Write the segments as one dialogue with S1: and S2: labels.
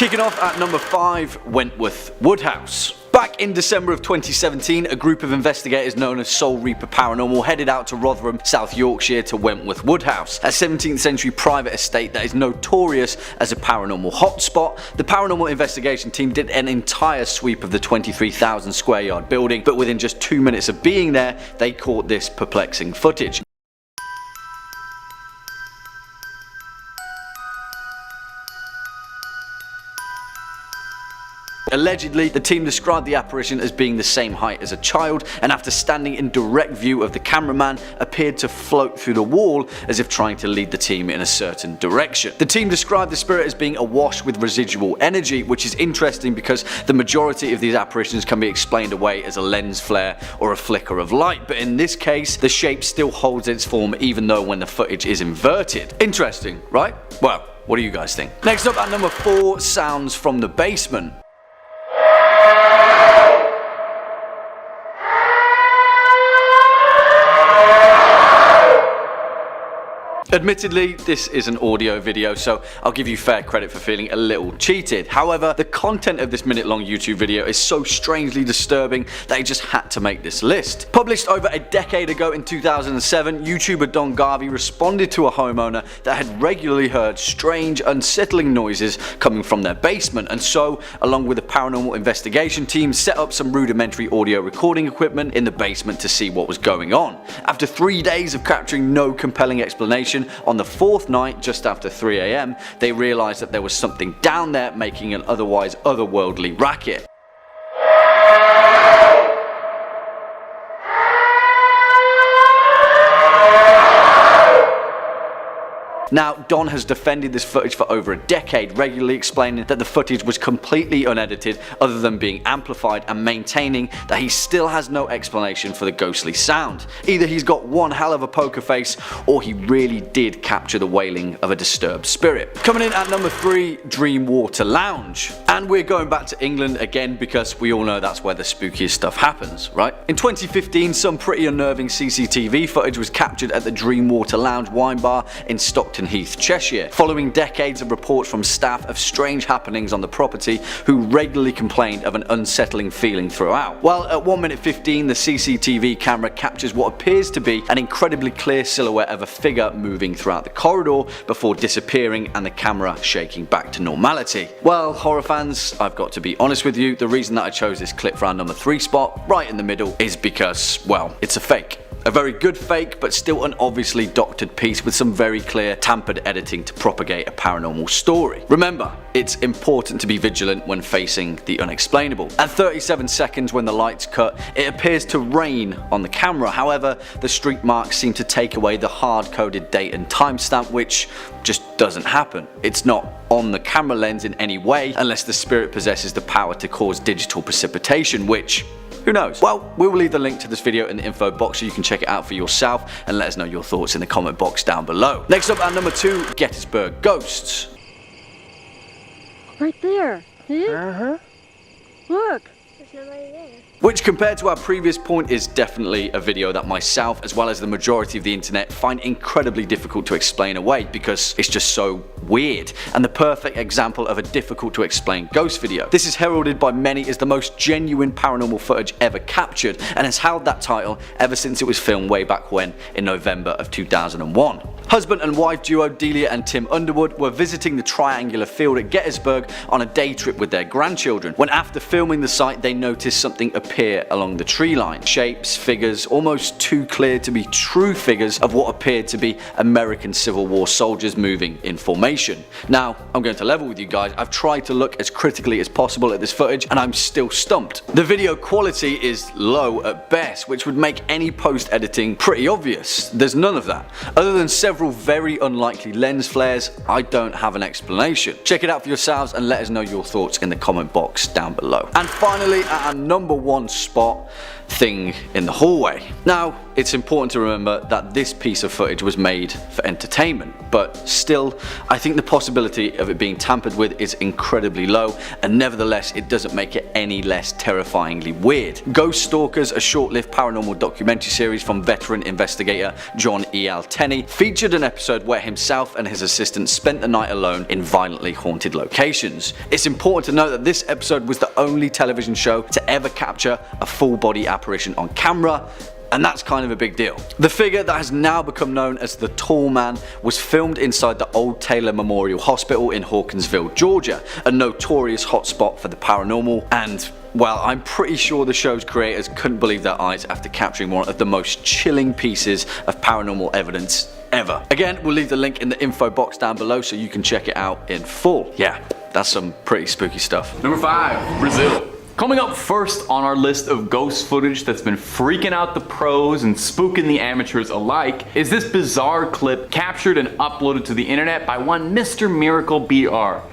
S1: Kicking off at number 5, Wentworth Woodhouse. Back in December of 2017, a group of investigators known as Soul Reaper Paranormal headed out to Rotherham, South Yorkshire to Wentworth Woodhouse, a 17th century private estate that is notorious as a paranormal hotspot. The paranormal investigation team did an entire sweep of the 23,000 square yard building, but within just 2 minutes of being there, they caught this perplexing footage. Allegedly, the team described the apparition as being the same height as a child, and after standing in direct view of the cameraman, appeared to float through the wall as if trying to lead the team in a certain direction. The team described the spirit as being awash with residual energy, which is interesting because the majority of these apparitions can be explained away as a lens flare or a flicker of light, but in this case, the shape still holds its form even though when the footage is inverted. Interesting, right? Well, what do you guys think? Next up at number 4, sounds from the basement. Admittedly, this is an audio video, so I'll give you fair credit for feeling a little cheated. However, the content of this minute-long YouTube video is so strangely disturbing that I just had to make this list. Published over a decade ago in 2007, YouTuber Don Garvey responded to a homeowner that had regularly heard strange, unsettling noises coming from their basement, and so, along with the paranormal investigation team, set up some rudimentary audio recording equipment in the basement to see what was going on. After 3 days of capturing no compelling explanation, on the 4th night, just after 3 AM, they realised that there was something down there making an otherwise otherworldly racket. Now, Don has defended this footage for over a decade, regularly explaining that the footage was completely unedited other than being amplified, and maintaining that he still has no explanation for the ghostly sound. Either he's got one hell of a poker face, or he really did capture the wailing of a disturbed spirit. Coming in at number 3, Dreamwater Lounge. And we're going back to England again because we all know that's where the spookiest stuff happens, right? In 2015, some pretty unnerving CCTV footage was captured at the Dreamwater Lounge wine bar in Stockton Heath, Cheshire, following decades of reports from staff of strange happenings on the property who regularly complained of an unsettling feeling throughout. Well, at 1 minute 15, the CCTV camera captures what appears to be an incredibly clear silhouette of a figure moving throughout the corridor before disappearing and the camera shaking back to normality. Well, horror fans, I've got to be honest with you, the reason that I chose this clip for our number 3 spot, right in the middle, is because, well, it's a fake. A very good fake, but still an obviously doctored piece with some very clear tampered editing to propagate a paranormal story. Remember, it's important to be vigilant when facing the unexplainable. At 37 seconds when the lights cut, it appears to rain on the camera. However, the streak marks seem to take away the hard-coded date and timestamp, which just doesn't happen. It's not on the camera lens in any way, unless the spirit possesses the power to cause digital precipitation, which, who knows? Well, we will leave the link to this video in the info box so you can check it out for yourself and let us know your thoughts in the comment box down below. Next up at number 2, Gettysburg Ghosts.
S2: Right there. See? Look. There's nobody there.
S1: Which, compared to our previous point, is definitely a video that myself, as well as the majority of the internet, find incredibly difficult to explain away because it's just so weird, and the perfect example of a difficult to explain ghost video. This is heralded by many as the most genuine paranormal footage ever captured, and has held that title ever since it was filmed way back when, in November of 2001. Husband and wife duo Delia and Tim Underwood were visiting the triangular field at Gettysburg on a day trip with their grandchildren, when after filming the site they noticed something appear along the tree line. Shapes, figures, almost too clear to be true figures of what appeared to be American Civil War soldiers moving in formation. Now, I'm going to level with you guys, I've tried to look as critically as possible at this footage and I'm still stumped. The video quality is low at best, which would make any post editing pretty obvious. There's none of that. Other than several very unlikely lens flares, I don't have an explanation. Check it out for yourselves and let us know your thoughts in the comment box down below. And finally, at our number 1 spot, thing in the hallway. Now, it's important to remember that this piece of footage was made for entertainment, but still, I think the possibility of it being tampered with is incredibly low, and nevertheless, it doesn't make it any less terrifyingly weird. Ghost Stalkers, a short-lived paranormal documentary series from veteran investigator John E.L. Tenney, featured an episode where himself and his assistant spent the night alone in violently haunted locations. It's important to note that this episode was the only television show to ever capture a full-body apparition on camera, and that's kind of a big deal. The figure that has now become known as the Tall Man was filmed inside the Old Taylor Memorial Hospital in Hawkinsville, Georgia, a notorious hotspot for the paranormal, and well, I'm pretty sure the show's creators couldn't believe their eyes after capturing one of the most chilling pieces of paranormal evidence ever. Again, we'll leave the link in the info box down below so you can check it out in full. Yeah, that's some pretty spooky stuff.
S3: Number 5, Brazil. Coming up first on our list of ghost footage that's been freaking out the pros and spooking the amateurs alike is this bizarre clip captured and uploaded to the internet by one Mr. Miracle BR.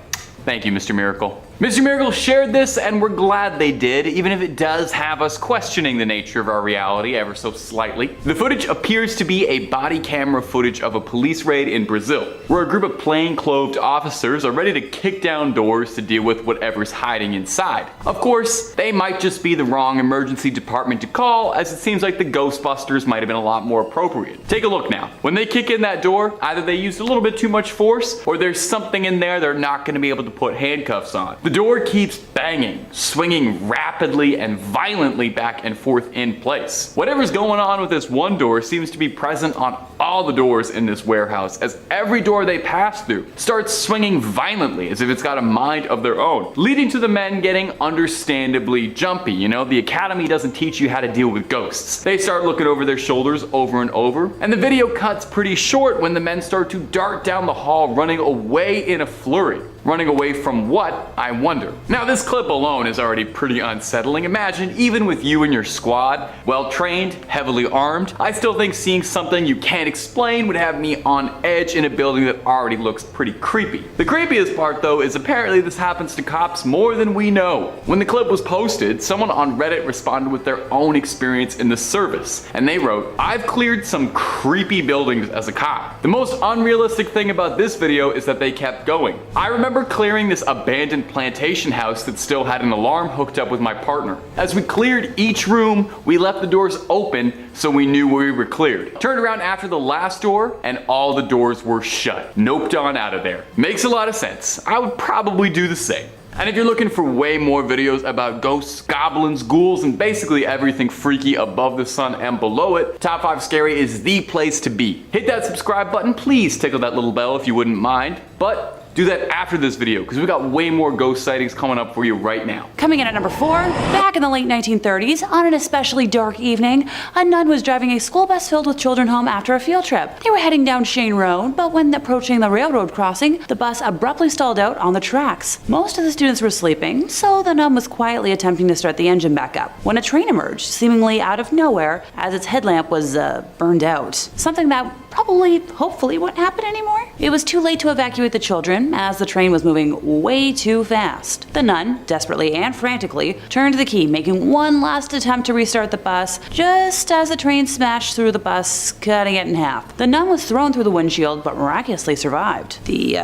S3: Thank you, Mr. Miracle. Mr. Miracle shared this, and we're glad they did, even if it does have us questioning the nature of our reality ever so slightly. The footage appears to be a body camera footage of a police raid in Brazil, where a group of plain-clothed officers are ready to kick down doors to deal with whatever's hiding inside. Of course, they might just be the wrong emergency department to call, as it seems like the Ghostbusters might have been a lot more appropriate. Take a look now. When they kick in that door, either they used a little bit too much force, or there's something in there they're not going to be able to put handcuffs on. The door keeps banging, swinging rapidly and violently back and forth in place. Whatever's going on with this one door seems to be present on all the doors in this warehouse, as every door they pass through starts swinging violently as if it's got a mind of their own, leading to the men getting understandably jumpy. You know, the academy doesn't teach you how to deal with ghosts. They start looking over their shoulders over and over, and the video cuts pretty short when the men start to dart down the hall, running away in a flurry. Running away from what, I wonder? Now, this clip alone is already pretty unsettling. Imagine, even with you and your squad, well trained, heavily armed, I still think seeing something you can't explain would have me on edge in a building that already looks pretty creepy. The creepiest part, though, is apparently this happens to cops more than we know. When the clip was posted, someone on Reddit responded with their own experience in the service, and they wrote, "I've cleared some creepy buildings as a cop. The most unrealistic thing about this video is that they kept going. I remember clearing this abandoned plantation house that still had an alarm hooked up with my partner. As we cleared each room, we left the doors open so we knew we were cleared. Turned around after the last door and all the doors were shut. Noped on out of there. Makes a lot of sense. I would probably do the same." And if you're looking for way more videos about ghosts, goblins, ghouls, and basically everything freaky above the sun and below it, Top 5 Scary is the place to be. Hit that subscribe button, please tickle that little bell if you wouldn't mind, but do that after this video, because we got way more ghost sightings coming up for you right now.
S4: Coming in at number 4, back in the late 1930s, on an especially dark evening, a nun was driving a school bus filled with children home after a field trip. They were heading down Shane Road, but when approaching the railroad crossing, the bus abruptly stalled out on the tracks. Most of the students were sleeping, so the nun was quietly attempting to start the engine back up, when a train emerged, seemingly out of nowhere, as its headlamp was burned out. Something that hopefully wouldn't happen anymore. It was too late to evacuate the children, as the train was moving way too fast. The nun, desperately and frantically, turned the key, making one last attempt to restart the bus, just as the train smashed through the bus, cutting it in half. The nun was thrown through the windshield, but miraculously survived. The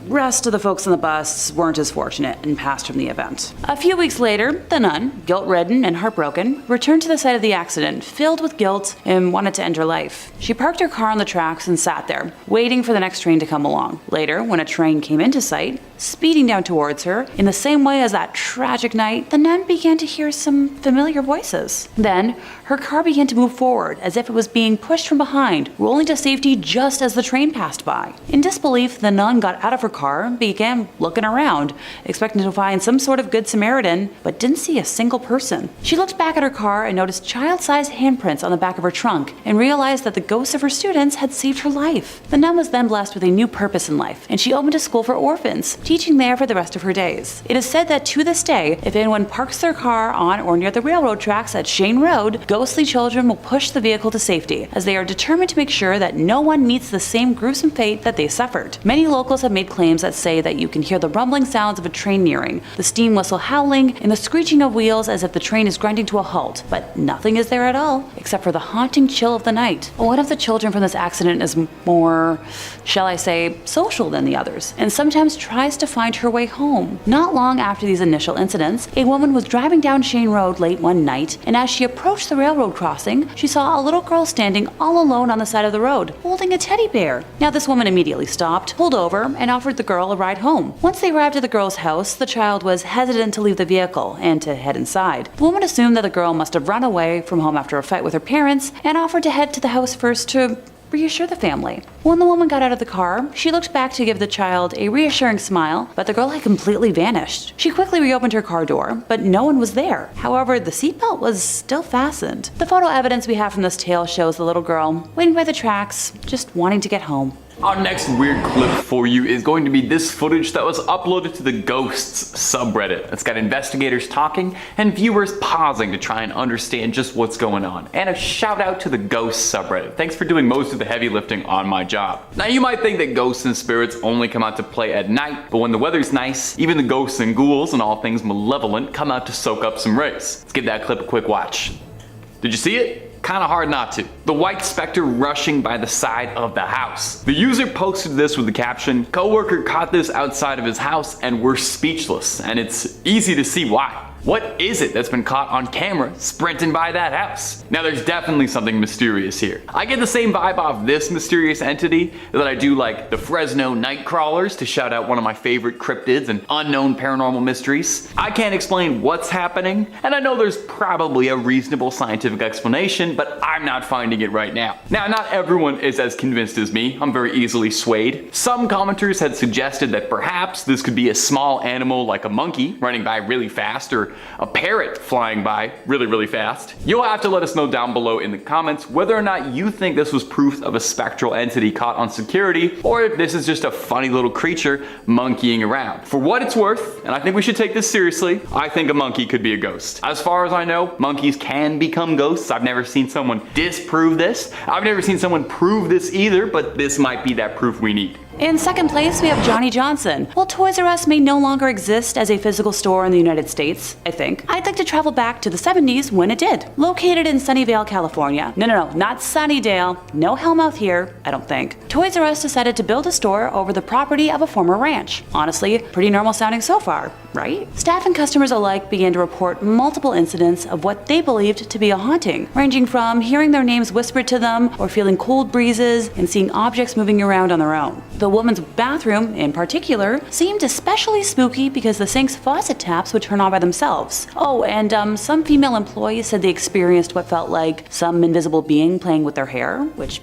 S4: rest of the folks on the bus weren't as fortunate and passed from the event. A few weeks later, the nun, guilt-ridden and heartbroken, returned to the site of the accident, filled with guilt and wanted to end her life. She parked her car on the tracks and sat there, waiting for the next train to come along. Later, when a train came into sight, speeding down towards her, in the same way as that tragic night, the nun began to hear some familiar voices. Then, her car began to move forward, as if it was being pushed from behind, rolling to safety just as the train passed by. In disbelief, the nun got out of her car and began looking around, expecting to find some sort of good Samaritan, but didn't see a single person. She looked back at her car and noticed child-sized handprints on the back of her trunk, and realized that the ghosts of her students had saved her life. The nun was then blessed with a new purpose in life, and she opened a school for orphans teaching there for the rest of her days. It is said that to this day, if anyone parks their car on or near the railroad tracks at Shane Road, ghostly children will push the vehicle to safety, as they are determined to make sure that no one meets the same gruesome fate that they suffered. Many locals have made claims that say that you can hear the rumbling sounds of a train nearing, the steam whistle howling, and the screeching of wheels as if the train is grinding to a halt, but nothing is there at all, except for the haunting chill of the night. One of the children from this accident is more, shall I say, social than the others, and sometimes tries to find her way home. Not long after these initial incidents, a woman was driving down Shane Road late one night, and as she approached the railroad crossing, she saw a little girl standing all alone on the side of the road, holding a teddy bear. Now this woman immediately stopped, pulled over, and offered the girl a ride home. Once they arrived at the girl's house, the child was hesitant to leave the vehicle and to head inside. The woman assumed that the girl must have run away from home after a fight with her parents and offered to head to the house first to reassure the family. When the woman got out of the car, she looked back to give the child a reassuring smile, but the girl had completely vanished. She quickly reopened her car door, but no one was there. However, the seatbelt was still fastened. The photo evidence we have from this tale shows the little girl waiting by the tracks, just wanting to get home.
S3: Our next weird clip for you is going to be this footage that was uploaded to the Ghosts subreddit. It's got investigators talking and viewers pausing to try and understand just what's going on. And a shout out to the Ghosts subreddit. Thanks for doing most of the heavy lifting on my job. Now you might think that ghosts and spirits only come out to play at night, but when the weather's nice, even the ghosts and ghouls and all things malevolent come out to soak up some rays. Let's give that clip a quick watch. Did you see it? Kinda hard not to. The white specter rushing by the side of the house. The user posted this with the caption, "Coworker caught this outside of his house and we're speechless," and it's easy to see why. What is it that's been caught on camera sprinting by that house? Now there's definitely something mysterious here. I get the same vibe off this mysterious entity that I do like the Fresno night crawlers, to shout out one of my favorite cryptids and unknown paranormal mysteries. I can't explain what's happening, and I know there's probably a reasonable scientific explanation, but I'm not finding it right now. Now, not everyone is as convinced as me. I'm very easily swayed. Some commenters had suggested that perhaps this could be a small animal like a monkey running by really fast, or a parrot flying by really fast. You'll have to let us know down below in the comments whether or not you think this was proof of a spectral entity caught on security, or if this is just a funny little creature monkeying around. For what it's worth, and I think we should take this seriously, I think a monkey could be a ghost. As far as I know, monkeys can become ghosts. I've never seen someone disprove this. I've never seen someone prove this either, but this might be that proof we need.
S4: In second place, we have Johnny Johnson. While Toys R Us may no longer exist as a physical store in the United States, I think, I'd like to travel back to the 70s when it did. Located in Sunnyvale, California. No, not Sunnydale. No Hellmouth here, I don't think. Toys R Us decided to build a store over the property of a former ranch. Honestly, pretty normal sounding so far, right? Staff and customers alike began to report multiple incidents of what they believed to be a haunting, ranging from hearing their names whispered to them, or feeling cold breezes, and seeing objects moving around on their own. The woman's bathroom, in particular, seemed especially spooky because the sink's faucet taps would turn on by themselves. Oh, and some female employees said they experienced what felt like some invisible being playing with their hair, which...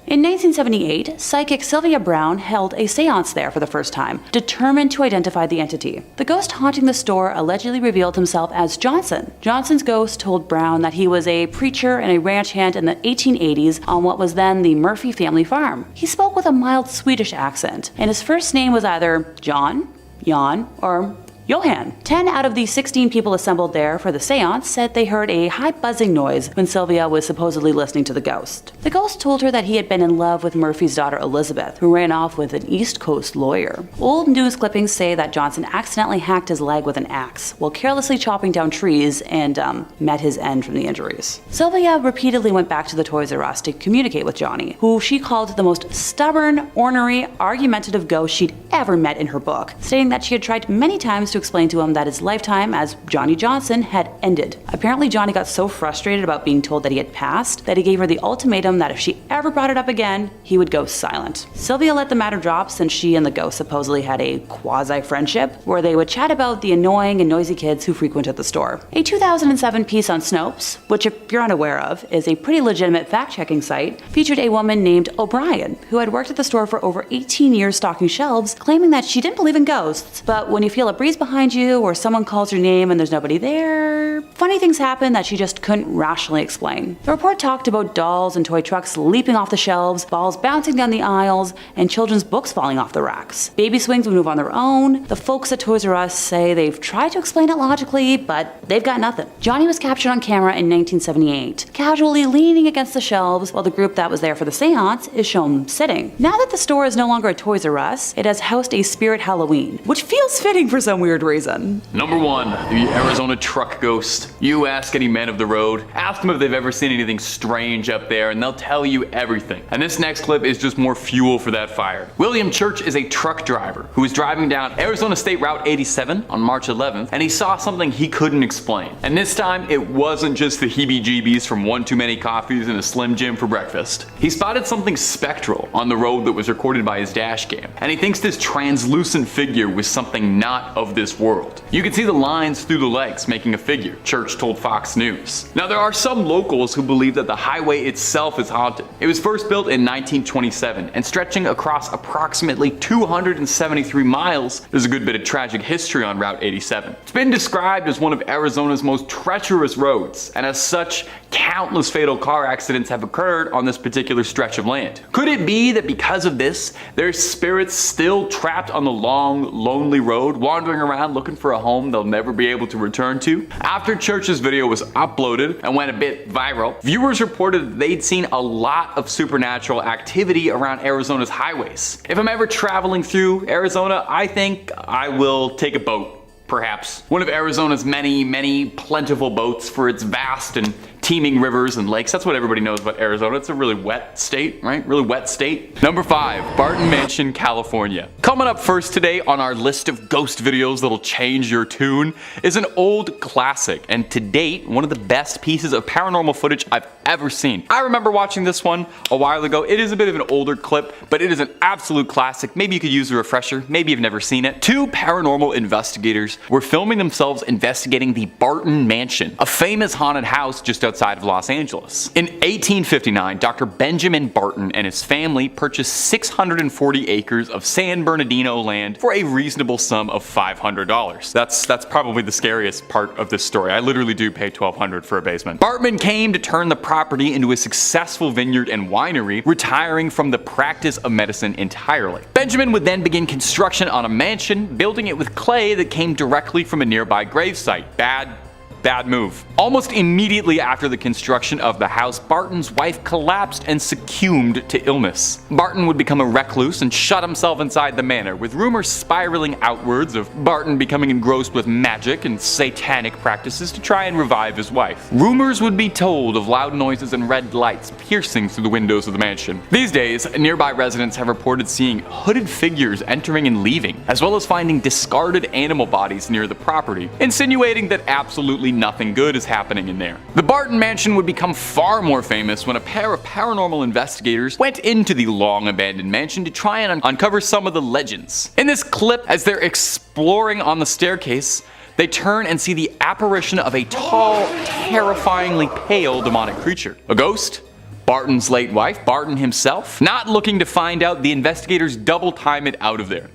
S4: In 1978, psychic Sylvia Brown held a seance there for the first time, determined to identify the entity. The ghost haunting the store allegedly revealed himself as Johnson. Johnson's ghost told Brown that he was a preacher and a ranch hand in the 1880s on what was then the Murphy family farm. He spoke with a mild Swedish accent, and his first name was either John, Jan, or Johan. 10 out of the 16 people assembled there for the seance said they heard a high buzzing noise when Sylvia was supposedly listening to the ghost. The ghost told her that he had been in love with Murphy's daughter Elizabeth, who ran off with an East Coast lawyer. Old news clippings say that Johnson accidentally hacked his leg with an axe while carelessly chopping down trees and met his end from the injuries. Sylvia repeatedly went back to the Toys R Us to communicate with Johnny, who she called the most stubborn, ornery, argumentative ghost she'd ever met in her book, stating that she had tried many times to explain to him that his lifetime as Johnny Johnson had ended. Apparently, Johnny got so frustrated about being told that he had passed that he gave her the ultimatum that if she ever brought it up again, he would go silent. Sylvia let the matter drop since she and the ghost supposedly had a quasi-friendship where they would chat about the annoying and noisy kids who frequented the store. A 2007 piece on Snopes, which if you're unaware of, is a pretty legitimate fact-checking site, featured a woman named O'Brien who had worked at the store for over 18 years stocking shelves, claiming that she didn't believe in ghosts, but when you feel a breeze behind you or someone calls your name and there's nobody there. Funny things happen that she just couldn't rationally explain. The report talked about dolls and toy trucks leaping off the shelves, balls bouncing down the aisles, and children's books falling off the racks. Baby swings would move on their own. The folks at Toys R Us say they've tried to explain it logically, but they've got nothing. Johnny was captured on camera in 1978, casually leaning against the shelves while the group that was there for the seance is shown sitting. Now that the store is no longer a Toys R Us, it has housed a Spirit Halloween, which feels fitting for some weird reason.
S3: Number 1, the Arizona truck ghost. You ask any men of the road, ask them if they've ever seen anything strange up there, and they'll tell you everything. And this next clip is just more fuel for that fire. William Church is a truck driver who was driving down Arizona State Route 87 on March 11th, and he saw something he couldn't explain. And this time, it wasn't just the heebie-jeebies from one too many coffees and a Slim Jim for breakfast. He spotted something spectral on the road that was recorded by his dash cam, and he thinks this translucent figure was something not of this world. You can see the lines through the legs making a figure, Church told Fox News. Now there are some locals who believe that the highway itself is haunted. It was first built in 1927 and stretching across approximately 273 miles. There's a good bit of tragic history on Route 87. It's been described as one of Arizona's most treacherous roads, and as such, countless fatal car accidents have occurred on this particular stretch of land. Could it be that because of this, there's spirits still trapped on the long, lonely road, wandering around looking for a home they'll never be able to return to? After Church's video was uploaded and went a bit viral, viewers reported that they'd seen a lot of supernatural activity around Arizona's highways. If I'm ever traveling through Arizona, I think I will take a boat. Perhaps. One of Arizona's many plentiful boats for its vast and teeming rivers and lakes. That's what everybody knows about Arizona. It's a really wet state, right? Really wet state. Number 5, Barton Mansion, California. Coming up first today on our list of ghost videos that'll change your tune is an old classic, and to date, one of the best pieces of paranormal footage I've ever seen. I remember watching this one a while ago. It is a bit of an older clip, but it is an absolute classic. Maybe you could use a refresher. Maybe you've never seen it. 2 paranormal investigators were filming themselves investigating the Barton Mansion, a famous haunted house just outside of Los Angeles. In 1859, Dr. Benjamin Barton and his family purchased 640 acres of San Bernardino land for a reasonable sum of $500. That's probably the scariest part of this story. I literally do pay $1,200 for a basement. Bartman came to turn the property into a successful vineyard and winery, retiring from the practice of medicine entirely. Benjamin would then begin construction on a mansion, building it with clay that came directly from a nearby gravesite. Bad move. Almost immediately after the construction of the house, Barton's wife collapsed and succumbed to illness. Barton would become a recluse and shut himself inside the manor, with rumors spiraling outwards of Barton becoming engrossed with magic and satanic practices to try and revive his wife. Rumors would be told of loud noises and red lights piercing through the windows of the mansion. These days, nearby residents have reported seeing hooded figures entering and leaving, as well as finding discarded animal bodies near the property, insinuating that absolutely nothing good is happening in there. The Barton Mansion would become far more famous when a pair of paranormal investigators went into the long abandoned mansion to try and uncover some of the legends. In this clip, as they're exploring on the staircase, they turn and see the apparition of a tall, terrifyingly pale demonic creature. A ghost? Barton's late wife, Barton himself? Not looking to find out, the investigators double time it out of there.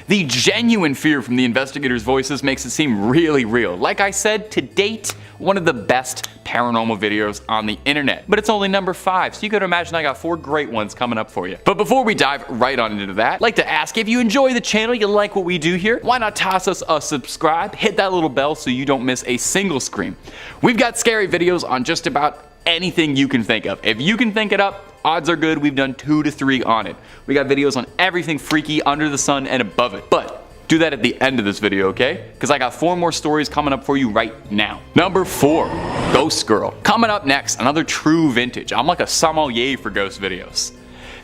S3: The genuine fear from the investigators' voices makes it seem really real. Like I said, to date, one of the best paranormal videos on the internet. But it's only number 5, so you could imagine I got 4 great ones coming up for you. But before we dive right on into that, I'd like to ask, if you enjoy the channel, you like what we do here, why not toss us a subscribe, hit that little bell so you don't miss a single scream. We've got scary videos on just about anything you can think of. If you can think it up, odds are good we've done 2 to 3 on it. We got videos on everything freaky under the sun and above it. But do that at the end of this video, okay? Because I got 4 more stories coming up for you right now. Number 4, Ghost Girl. Coming up next, another true vintage. I'm like a sommelier for ghost videos.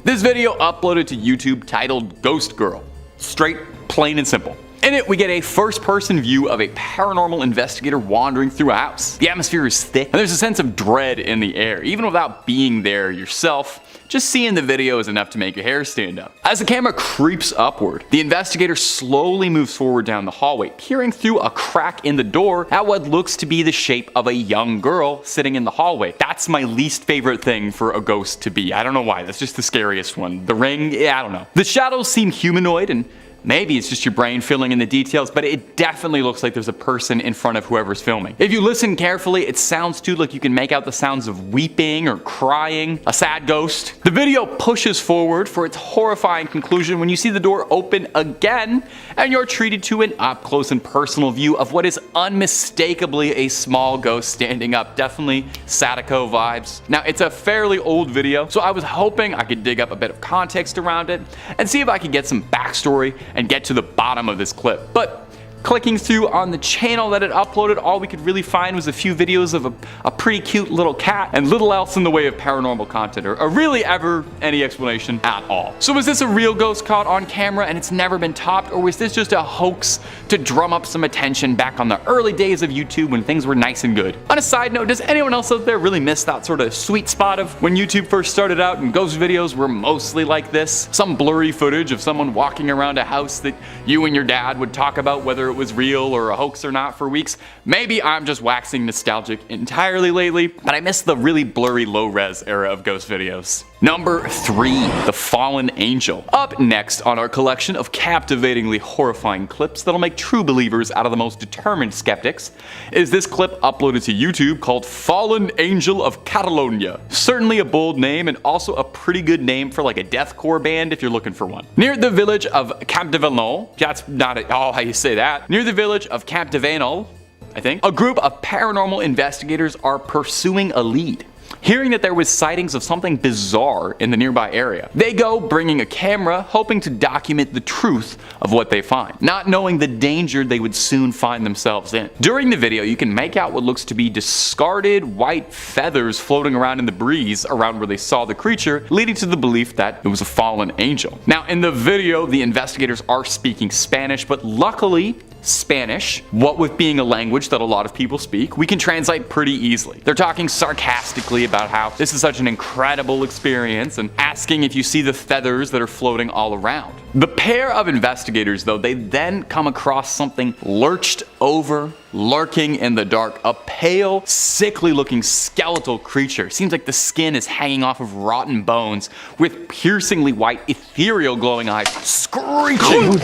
S3: This video uploaded to YouTube titled Ghost Girl. Straight, plain and simple. In it, we get a first-person view of a paranormal investigator wandering through a house. The atmosphere is thick, and there's a sense of dread in the air. Even without being there yourself, just seeing the video is enough to make your hair stand up. As the camera creeps upward, the investigator slowly moves forward down the hallway, peering through a crack in the door at what looks to be the shape of a young girl sitting in the hallway. That's my least favorite thing for a ghost to be. I don't know why, that's just the scariest one. The ring, yeah, I don't know. The shadows seem humanoid and Maybe it's just your brain filling in the details, but it definitely looks like there's a person in front of whoever's filming. If you listen carefully, it sounds too like you can make out the sounds of weeping or crying, a sad ghost. The video pushes forward for its horrifying conclusion when you see the door open again and you're treated to an up close and personal view of what is unmistakably a small ghost standing up. Definitely Sadako vibes. Now, it's a fairly old video, so I was hoping I could dig up a bit of context around it and see if I could get some backstory and get to the bottom of this clip. But clicking through on the channel that it uploaded, all we could really find was a few videos of a pretty cute little cat and little else in the way of paranormal content, or really ever any explanation at all. So was this a real ghost caught on camera and it's never been topped, or was this just a hoax to drum up some attention back on the early days of YouTube when things were nice and good? On a side note, does anyone else out there really miss that sort of sweet spot of when YouTube first started out and ghost videos were mostly like this? Some blurry footage of someone walking around a house that you and your dad would talk about whether it was real or a hoax or not for weeks. Maybe I'm just waxing nostalgic entirely lately, but I miss the really blurry low-res era of ghost videos. Number 3, The Fallen Angel. Up next on our collection of captivatingly horrifying clips that'll make true believers out of the most determined skeptics is this clip uploaded to YouTube called Fallen Angel of Catalonia. Certainly a bold name and also a pretty good name for like a deathcore band if you're looking for one. Near the village of Campdevenol, that's not at all how you say that. Near the village of Campdevenol, I think, a group of paranormal investigators are pursuing a lead. Hearing that there was sightings of something bizarre in the nearby area, they go bringing a camera, hoping to document the truth of what they find, not knowing the danger they would soon find themselves in. During the video, you can make out what looks to be discarded white feathers floating around in the breeze around where they saw the creature, leading to the belief that it was a fallen angel. Now, in the video, the investigators are speaking Spanish, but luckily, Spanish, what with being a language that a lot of people speak, we can translate pretty easily. They're talking sarcastically about how this is such an incredible experience and asking if you see the feathers that are floating all around. The pair of investigators, though, they then come across something lurched over, lurking in the dark. A pale, sickly looking skeletal creature. Seems like the skin is hanging off of rotten bones with piercingly white, ethereal glowing eyes screeching.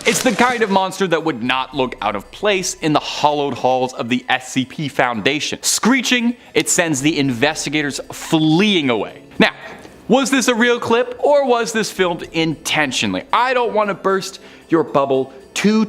S3: It's the kind of monster that would not look out of place in the hollowed halls of the SCP Foundation. Screeching, it sends the investigators fleeing away. Now, was this a real clip or was this filmed intentionally? I don't want to burst your bubble too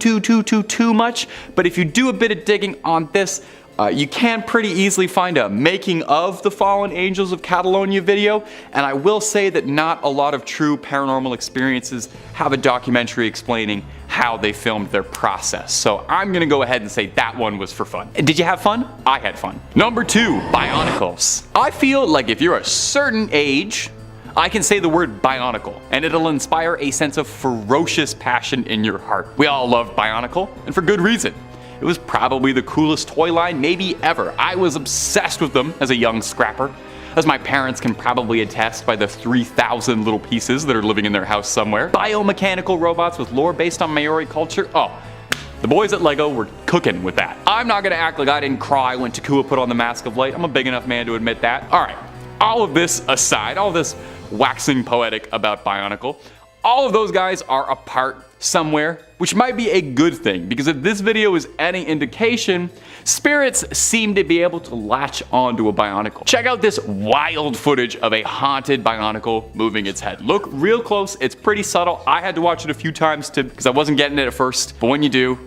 S3: much, but if you do a bit of digging on this, you can pretty easily find a making of the Fallen Angels of Catalonia video, and I will say that not a lot of true paranormal experiences have a documentary explaining how they filmed their process. So I'm gonna go ahead and say that one was for fun. Did you have fun? I had fun. Number 2, Bionicles. I feel like if you're a certain age, I can say the word Bionicle, and it'll inspire a sense of ferocious passion in your heart. We all love Bionicle, and for good reason. It was probably the coolest toy line maybe ever. I was obsessed with them as a young scrapper, as my parents can probably attest by the 3,000 little pieces that are living in their house somewhere. Biomechanical robots with lore based on Maori culture. Oh, the boys at LEGO were cooking with that. I'm not gonna act like I didn't cry when Takua put on the Mask of Light. I'm a big enough man to admit that. Alright, all of this aside, all this waxing poetic about Bionicle, all of those guys are apart somewhere, which might be a good thing, because if this video is any indication, spirits seem to be able to latch onto a Bionicle. Check out this wild footage of a haunted Bionicle moving its head. Look real close, it's pretty subtle. I had to watch it a few times because I wasn't getting it at first, but when you do,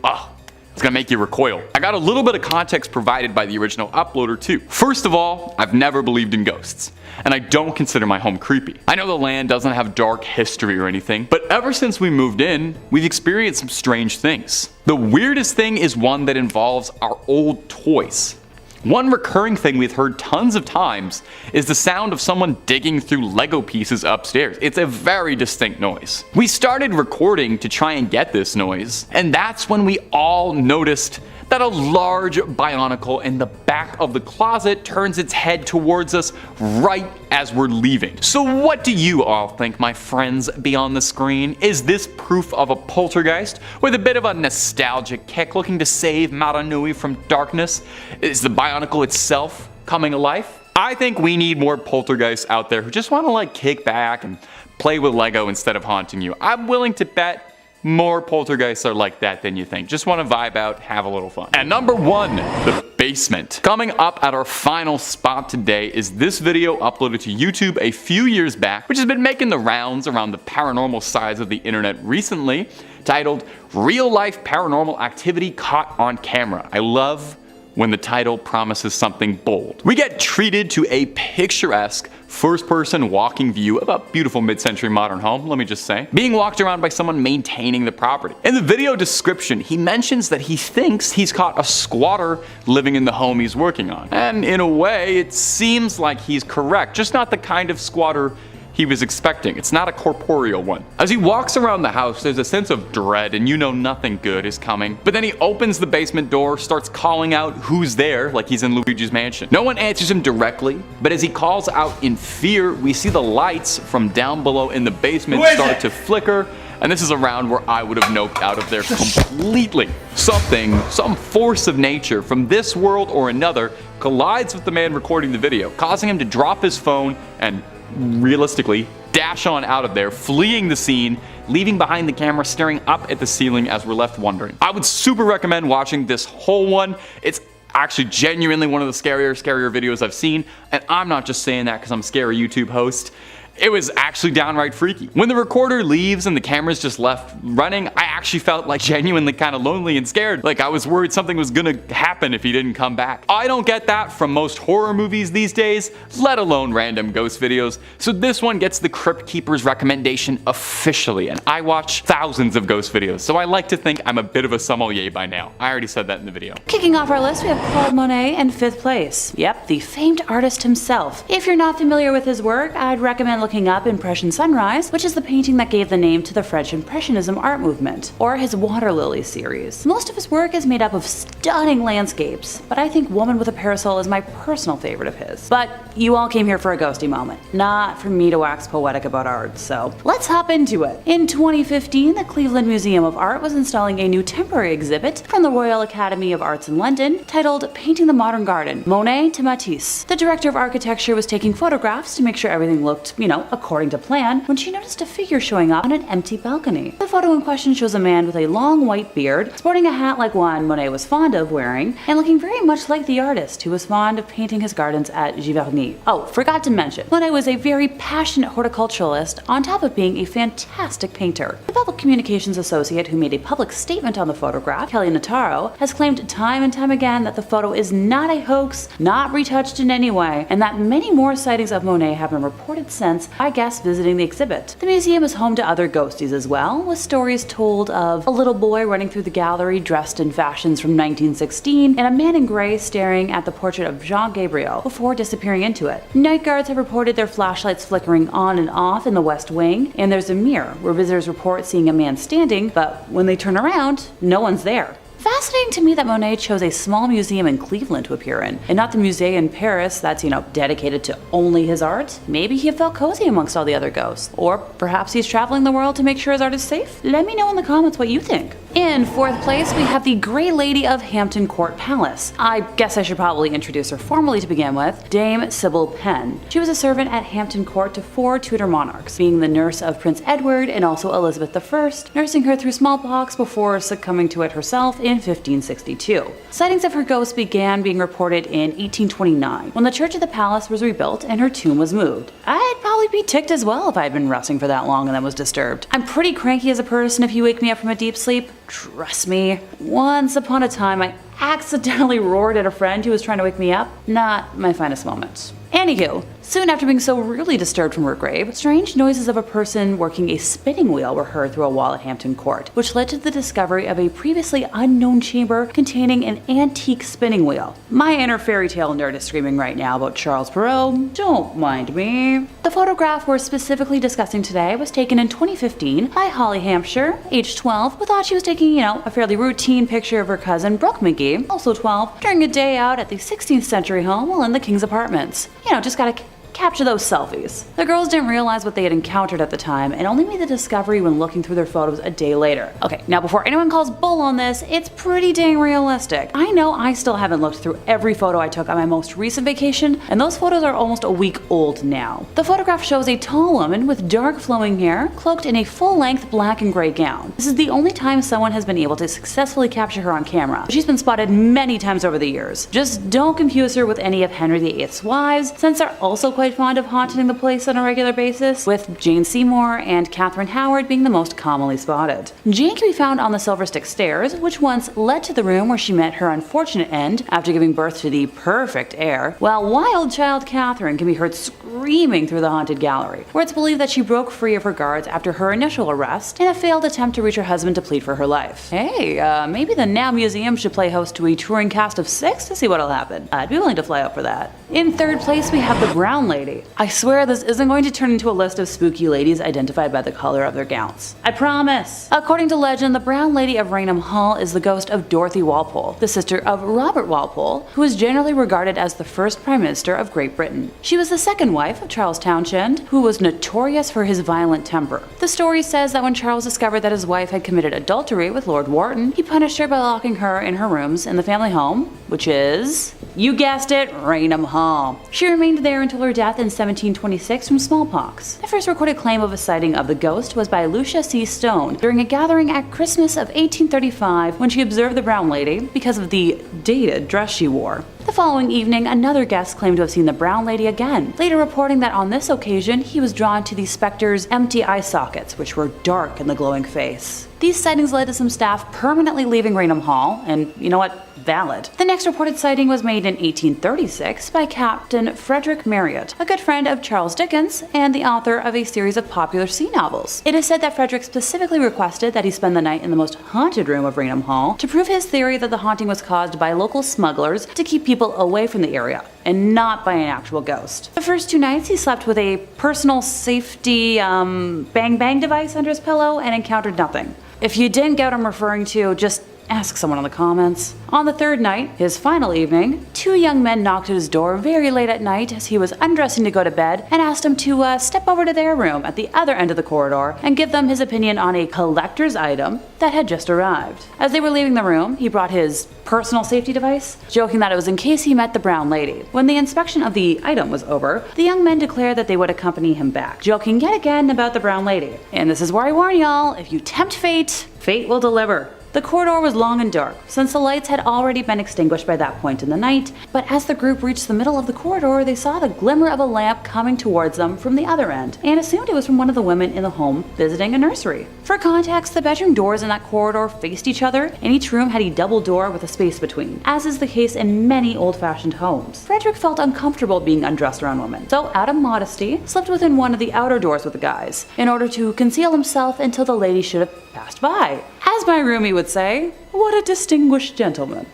S3: it's gonna make you recoil. I got a little bit of context provided by the original uploader too. First of all, I've never believed in ghosts, and I don't consider my home creepy. I know the land doesn't have dark history or anything, but ever since we moved in, we've experienced some strange things. The weirdest thing is one that involves our old toys. One recurring thing we've heard tons of times is the sound of someone digging through Lego pieces upstairs. It's a very distinct noise. We started recording to try and get this noise, and that's when we all noticed that a large Bionicle in the back of the closet turns its head towards us right as we're leaving. So what do you all think, my friends beyond the screen? Is this proof of a poltergeist with a bit of a nostalgic kick looking to save Maranui from darkness? Is the Bionicle itself coming alive? I think we need more poltergeists out there who just want to like kick back and play with Lego instead of haunting you. I'm willing to bet More poltergeists are like that than you think. Just want to vibe out, have a little fun. And number 1, the basement. Coming up at our final spot today is this video uploaded to YouTube a few years back, which has been making the rounds around the paranormal sides of the internet recently, titled Real Life Paranormal Activity Caught on Camera. I love when the title promises something bold. We get treated to a picturesque first-person walking view of a beautiful mid-century modern home, let me just say, being walked around by someone maintaining the property. In the video description, he mentions that he thinks he's caught a squatter living in the home he's working on. And in a way, it seems like he's correct, just not the kind of squatter he was expecting. It's not a corporeal one. As he walks around the house, there's a sense of dread and you know nothing good is coming. But then he opens the basement door, starts calling out who's there like he's in Luigi's Mansion. No one answers him directly, but as he calls out in fear, we see the lights from down below in the basement start to flicker. And this is around where I would have noped out of there completely. Some force of nature from this world or another collides with the man recording the video, causing him to drop his phone and realistically dash on out of there, fleeing the scene, leaving behind the camera staring up at the ceiling as we're left wondering. I would super recommend watching this whole one. It's actually genuinely one of the scarier videos I've seen, and I'm not just saying that because I'm a scary YouTube host. It was actually downright freaky. When the recorder leaves and the camera's just left running, I actually felt like genuinely kind of lonely and scared. Like I was worried something was gonna happen if he didn't come back. I don't get that from most horror movies these days, let alone random ghost videos. So this one gets the Crypt Keeper's recommendation officially, and I watch thousands of ghost videos, so I like to think I'm a bit of a sommelier by now. I already said that in the video.
S4: Kicking off our list, we have Claude Monet in 5th place. Yep, the famed artist himself. If you're not familiar with his work, I'd recommend looking up Impression Sunrise, which is the painting that gave the name to the French Impressionism art movement, or his Water Lily series. Most of his work is made up of stunning landscapes, but I think Woman with a Parasol is my personal favorite of his. But you all came here for a ghosty moment, not for me to wax poetic about art, so let's hop into it. In 2015, the Cleveland Museum of Art was installing a new temporary exhibit from the Royal Academy of Arts in London titled Painting the Modern Garden, Monet to Matisse. The director of architecture was taking photographs to make sure everything looked, according to plan, when she noticed a figure showing up on an empty balcony. The photo in question shows a man with a long white beard, sporting a hat like one Monet was fond of wearing, and looking very much like the artist who was fond of painting his gardens at Giverny. Oh, forgot to mention, Monet was a very passionate horticulturalist on top of being a fantastic painter. The public communications associate who made a public statement on the photograph, Kelly Notaro, has claimed time and time again that the photo is not a hoax, not retouched in any way, and that many more sightings of Monet have been reported since by guests visiting the exhibit. The museum is home to other ghosties as well, with stories told of a little boy running through the gallery dressed in fashions from 1916 and a man in gray staring at the portrait of Jean Gabriel before disappearing into it. Night guards have reported their flashlights flickering on and off in the West Wing, and there's a mirror where visitors report seeing a man standing, but when they turn around, no one's there. Fascinating to me that Monet chose a small museum in Cleveland to appear in, and not the museum in Paris that's, dedicated to only his art. Maybe he felt cozy amongst all the other ghosts. Or perhaps he's traveling the world to make sure his art is safe? Let me know in the comments what you think. In 4th place, we have the Grey Lady of Hampton Court Palace. I guess I should probably introduce her formally to begin with, Dame Sybil Penn. She was a servant at Hampton Court to 4 Tudor monarchs, being the nurse of Prince Edward and also Elizabeth I, nursing her through smallpox before succumbing to it herself in 1562. Sightings of her ghost began being reported in 1829, when the church of the palace was rebuilt and her tomb was moved. I'd probably be ticked as well if I had been resting for that long and then was disturbed. I'm pretty cranky as a person if you wake me up from a deep sleep. Trust me. Once upon a time, I accidentally roared at a friend who was trying to wake me up. Not my finest moments. Anywho, soon after being so rudely disturbed from her grave, strange noises of a person working a spinning wheel were heard through a wall at Hampton Court, which led to the discovery of a previously unknown chamber containing an antique spinning wheel. My inner fairy tale nerd is screaming right now about Charles Perrault. Don't mind me. The photograph we're specifically discussing today was taken in 2015 by Holly Hampshire, age 12, who thought she was taking, a fairly routine picture of her cousin Brooke McGee, also 12, during a day out at the 16th century home while in the King's apartments. Just gotta capture those selfies. The girls didn't realize what they had encountered at the time and only made the discovery when looking through their photos a day later. Okay, now before anyone calls bull on this, it's pretty dang realistic. I know I still haven't looked through every photo I took on my most recent vacation, and those photos are almost a week old now. The photograph shows a tall woman with dark flowing hair, cloaked in a full-length black and gray gown. This is the only time someone has been able to successfully capture her on camera. She's been spotted many times over the years. Just don't confuse her with any of Henry VIII's wives, since they're also quite fond of haunting the place on a regular basis, with Jane Seymour and Catherine Howard being the most commonly spotted. Jane can be found on the Silver Stick Stairs, which once led to the room where she met her unfortunate end after giving birth to the perfect heir, while wild child Catherine can be heard screaming through the haunted gallery, where it's believed that she broke free of her guards after her initial arrest in a failed attempt to reach her husband to plead for her life. Hey, maybe the Now Museum should play host to a touring cast of 6 to see what'll happen. I'd be willing to fly out for that. In third place, we have the Brown Lady. I swear this isn't going to turn into a list of spooky ladies identified by the color of their gowns. I promise. According to legend, the Brown Lady of Raynham Hall is the ghost of Dorothy Walpole, the sister of Robert Walpole, who is generally regarded as the first Prime Minister of Great Britain. She was the second wife of Charles Townshend, who was notorious for his violent temper. The story says that when Charles discovered that his wife had committed adultery with Lord Wharton, he punished her by locking her in her rooms in the family home, which is, you guessed it, Raynham Hall. She remained there until her death in 1726 from smallpox. The first recorded claim of a sighting of the ghost was by Lucia C. Stone during a gathering at Christmas of 1835 when she observed the Brown Lady because of the dated dress she wore. The following evening, another guest claimed to have seen the Brown Lady again, later reporting that on this occasion he was drawn to the specter's empty eye sockets, which were dark in the glowing face. These sightings led to some staff permanently leaving Raynham Hall, and you know what? Valid. The next reported sighting was made in 1836 by Captain Frederick Marriott, a good friend of Charles Dickens and the author of a series of popular sea novels. It is said that Frederick specifically requested that he spend the night in the most haunted room of Raynham Hall to prove his theory that the haunting was caused by local smugglers to keep people away from the area, and not by an actual ghost. The first 2 nights he slept with a personal safety bang device under his pillow and encountered nothing. If you didn't get what I'm referring to, just ask someone in the comments. On the third night, his final evening, 2 young men knocked at his door very late at night as he was undressing to go to bed and asked him to step over to their room at the other end of the corridor and give them his opinion on a collector's item that had just arrived. As they were leaving the room, he brought his personal safety device, joking that it was in case he met the Brown Lady. When the inspection of the item was over, the young men declared that they would accompany him back, joking yet again about the Brown Lady. And this is where I warn y'all, if you tempt fate, fate will deliver. The corridor was long and dark, since the lights had already been extinguished by that point in the night, but as the group reached the middle of the corridor, they saw the glimmer of a lamp coming towards them from the other end, and assumed it was from one of the women in the home visiting a nursery. For context, the bedroom doors in that corridor faced each other, and each room had a double door with a space between, as is the case in many old-fashioned homes. Frederick felt uncomfortable being undressed around women, so out of modesty, slept within one of the outer doors with the guys, in order to conceal himself until the lady should have passed by. As my roomie would say, what a distinguished gentleman.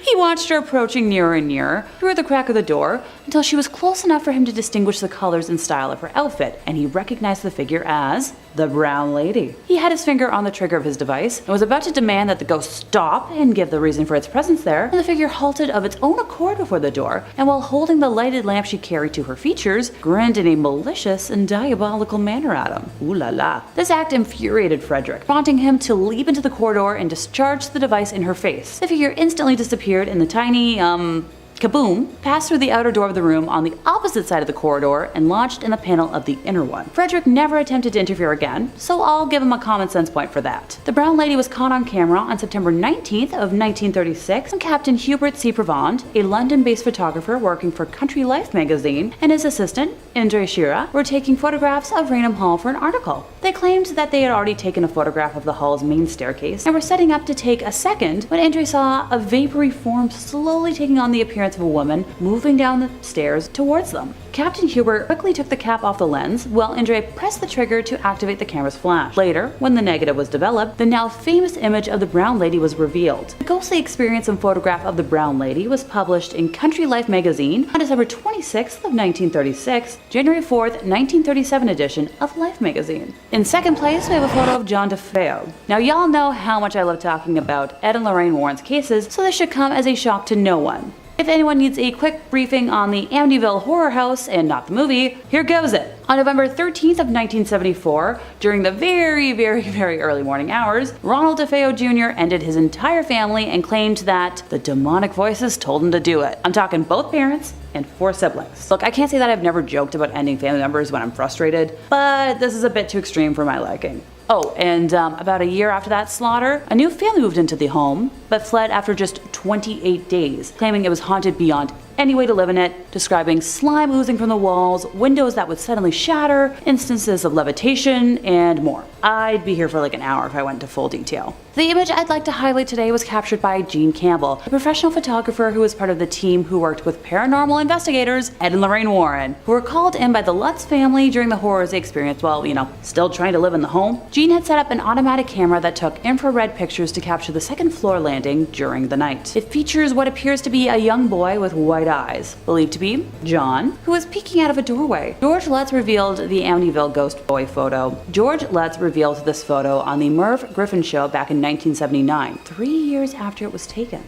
S4: He watched her approaching nearer and nearer through the crack of the door until she was close enough for him to distinguish the colors and style of her outfit, and he recognized the figure as the Brown Lady. He had his finger on the trigger of his device and was about to demand that the ghost stop and give the reason for its presence there, when the figure halted of its own accord before the door, and while holding the lighted lamp she carried to her features, grinned in a malicious and diabolical manner at him. Ooh la la. This act infuriated Frederick, prompting him to leap into the corridor and discharge the device in her face. The figure instantly disappeared in the tiny, kaboom, passed through the outer door of the room on the opposite side of the corridor and lodged in the panel of the inner one. Frederick never attempted to interfere again, so I'll give him a common sense point for that. The Brown Lady was caught on camera on September 19th of 1936 when Captain Hubert C. Provand, a London-based photographer working for Country Life magazine, and his assistant, Indre Shira, were taking photographs of Raynham Hall for an article. They claimed that they had already taken a photograph of the hall's main staircase and were setting up to take a second when Indre saw a vapory form slowly taking on the appearance of a woman moving down the stairs towards them. Captain Hubert quickly took the cap off the lens while Indre pressed the trigger to activate the camera's flash. Later, when the negative was developed, the now famous image of the Brown Lady was revealed. The ghostly experience and photograph of the Brown Lady was published in Country Life magazine on December 26th of 1936, January 4th, 1937 edition of Life magazine. In second place, we have a photo of John DeFeo. Now y'all know how much I love talking about Ed and Lorraine Warren's cases, so this should come as a shock to no one. If anyone needs a quick briefing on the Amityville Horror House and not the movie, here goes it. On November 13th of 1974, during the very early morning hours, Ronald DeFeo Jr. ended his entire family and claimed that the demonic voices told him to do it. I'm talking both parents and 4 siblings. Look, I can't say that I've never joked about ending family members when I'm frustrated, but this is a bit too extreme for my liking. Oh, and about a year after that slaughter, a new family moved into the home, but fled after just 28 days, claiming it was haunted beyond any way to live in it, describing slime oozing from the walls, windows that would suddenly shatter, instances of levitation, and more. I'd be here for like an hour if I went into full detail. The image I'd like to highlight today was captured by Gene Campbell, a professional photographer who was part of the team who worked with paranormal investigators Ed and Lorraine Warren, who were called in by the Lutz family during the horrors they experienced while, still trying to live in the home. Gene had set up an automatic camera that took infrared pictures to capture the second floor landing during the night. It features what appears to be a young boy with white eyes, believed to be John, who is peeking out of a doorway. George Lutz revealed the Amityville ghost boy photo. George Lutz revealed this photo on the Merv Griffin show back in 1979, 3 years after it was taken.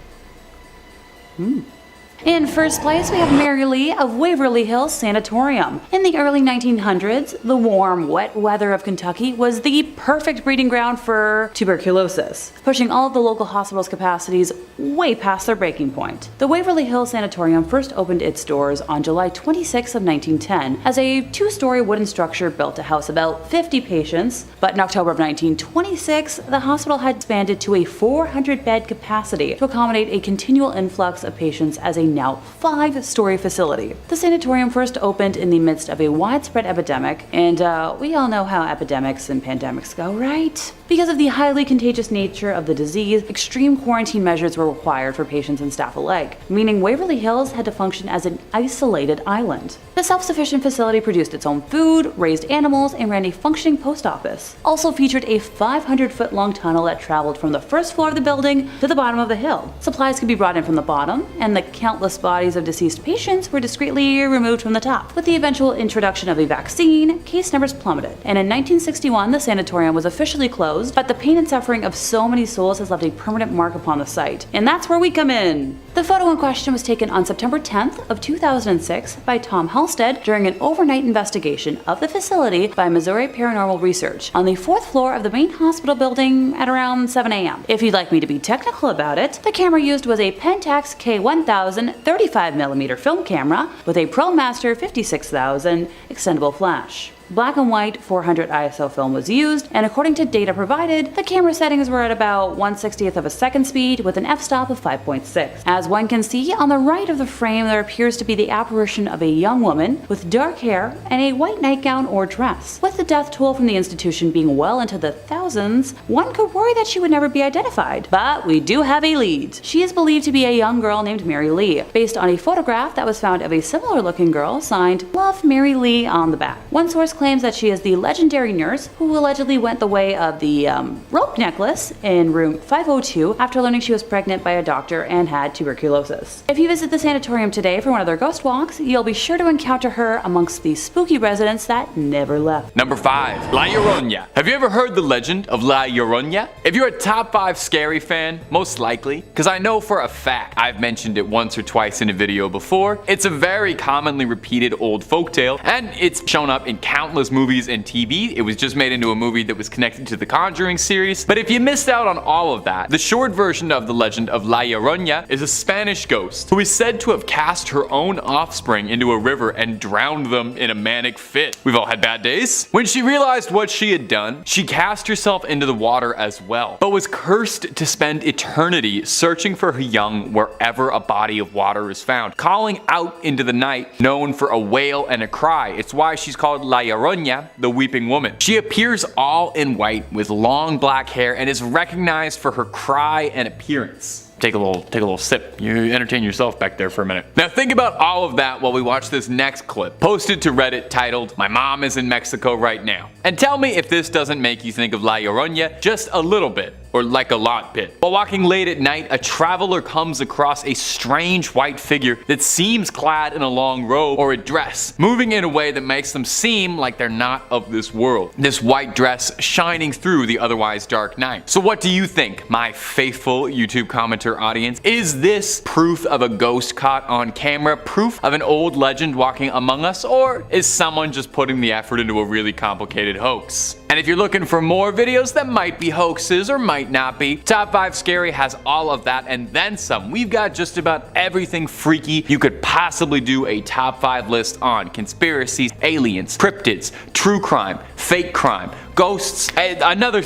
S4: In first place, we have Mary Lee of Waverly Hills Sanatorium. In the early 1900s, the warm, wet weather of Kentucky was the perfect breeding ground for tuberculosis, pushing all of the local hospitals' capacities way past their breaking point. The Waverly Hills Sanatorium first opened its doors on July 26 of 1910 as a 2-story wooden structure built to house about 50 patients, but in October of 1926, the hospital had expanded to a 400-bed capacity to accommodate a continual influx of patients as a now 5-story facility. The sanatorium first opened in the midst of a widespread epidemic, and we all know how epidemics and pandemics go, right? Because of the highly contagious nature of the disease, extreme quarantine measures were required for patients and staff alike, meaning Waverly Hills had to function as an isolated island. The self-sufficient facility produced its own food, raised animals, and ran a functioning post office. Also featured a 500-foot-long tunnel that traveled from the first floor of the building to the bottom of the hill. Supplies could be brought in from the bottom, and the countless bodies of deceased patients were discreetly removed from the top. With the eventual introduction of a vaccine, case numbers plummeted, and in 1961 the sanatorium was officially closed, but the pain and suffering of so many souls has left a permanent mark upon the site, and that's where we come in. The photo in question was taken on September 10th of 2006 by Tom Halstead during an overnight investigation of the facility by Missouri Paranormal Research on the 4th floor of the main hospital building at around 7 a.m. If you'd like me to be technical about it, the camera used was a Pentax K1000 35mm film camera with a ProMaster 56000 extendable flash. Black and white 400 ISO film was used, and according to data provided, the camera settings were at about 1/60th of a second speed with an f-stop of 5.6. As one can see, on the right of the frame there appears to be the apparition of a young woman with dark hair and a white nightgown or dress. With the death toll from the institution being well into the thousands, one could worry that she would never be identified. But we do have a lead. She is believed to be a young girl named Mary Lee, based on a photograph that was found of a similar looking girl signed Love Mary Lee on the back. One source claims that she is the legendary nurse who allegedly went the way of the rope necklace in room 502 after learning she was pregnant by a doctor and had tuberculosis. If you visit the sanatorium today for one of their ghost walks, you'll be sure to encounter her amongst the spooky residents that never left.
S3: Number 5. La Llorona. Have you ever heard the legend of La Llorona? If you're a top 5 scary fan, most likely, because I know for a fact I've mentioned it once or twice in a video before, it's a very commonly repeated old folktale, and it's shown up in countless movies and TV. It was just made into a movie that was connected to the Conjuring series. But if you missed out on all of that, the short version of the legend of La Llorona is a Spanish ghost who is said to have cast her own offspring into a river and drowned them in a manic fit. We've all had bad days. When she realized what she had done, she cast herself into the water as well, but was cursed to spend eternity searching for her young wherever a body of water is found, calling out into the night, known for a wail and a cry. It's why she's called La Llorona, the weeping woman. She appears all in white with long black hair and is recognized for her cry and appearance. Take a little sip. You entertain yourself back there for a minute. Now think about all of that while we watch this next clip, posted to Reddit titled, "My mom is in Mexico right now." And tell me if this doesn't make you think of La Llorona just a little bit. or like a lot pit. While walking late at night, a traveler comes across a strange white figure that seems clad in a long robe or a dress, moving in a way that makes them seem like they're not of this world. This white dress shining through the otherwise dark night. So what do you think, my faithful YouTube commenter audience? Is this proof of a ghost caught on camera, proof of an old legend walking among us, or is someone just putting the effort into a really complicated hoax? And if you're looking for more videos that might be hoaxes or might not be, Top 5 Scary has all of that and then some. We've got just about everything freaky you could possibly do a top 5 list on. Conspiracies, aliens, cryptids, true crime, fake crime, ghosts, another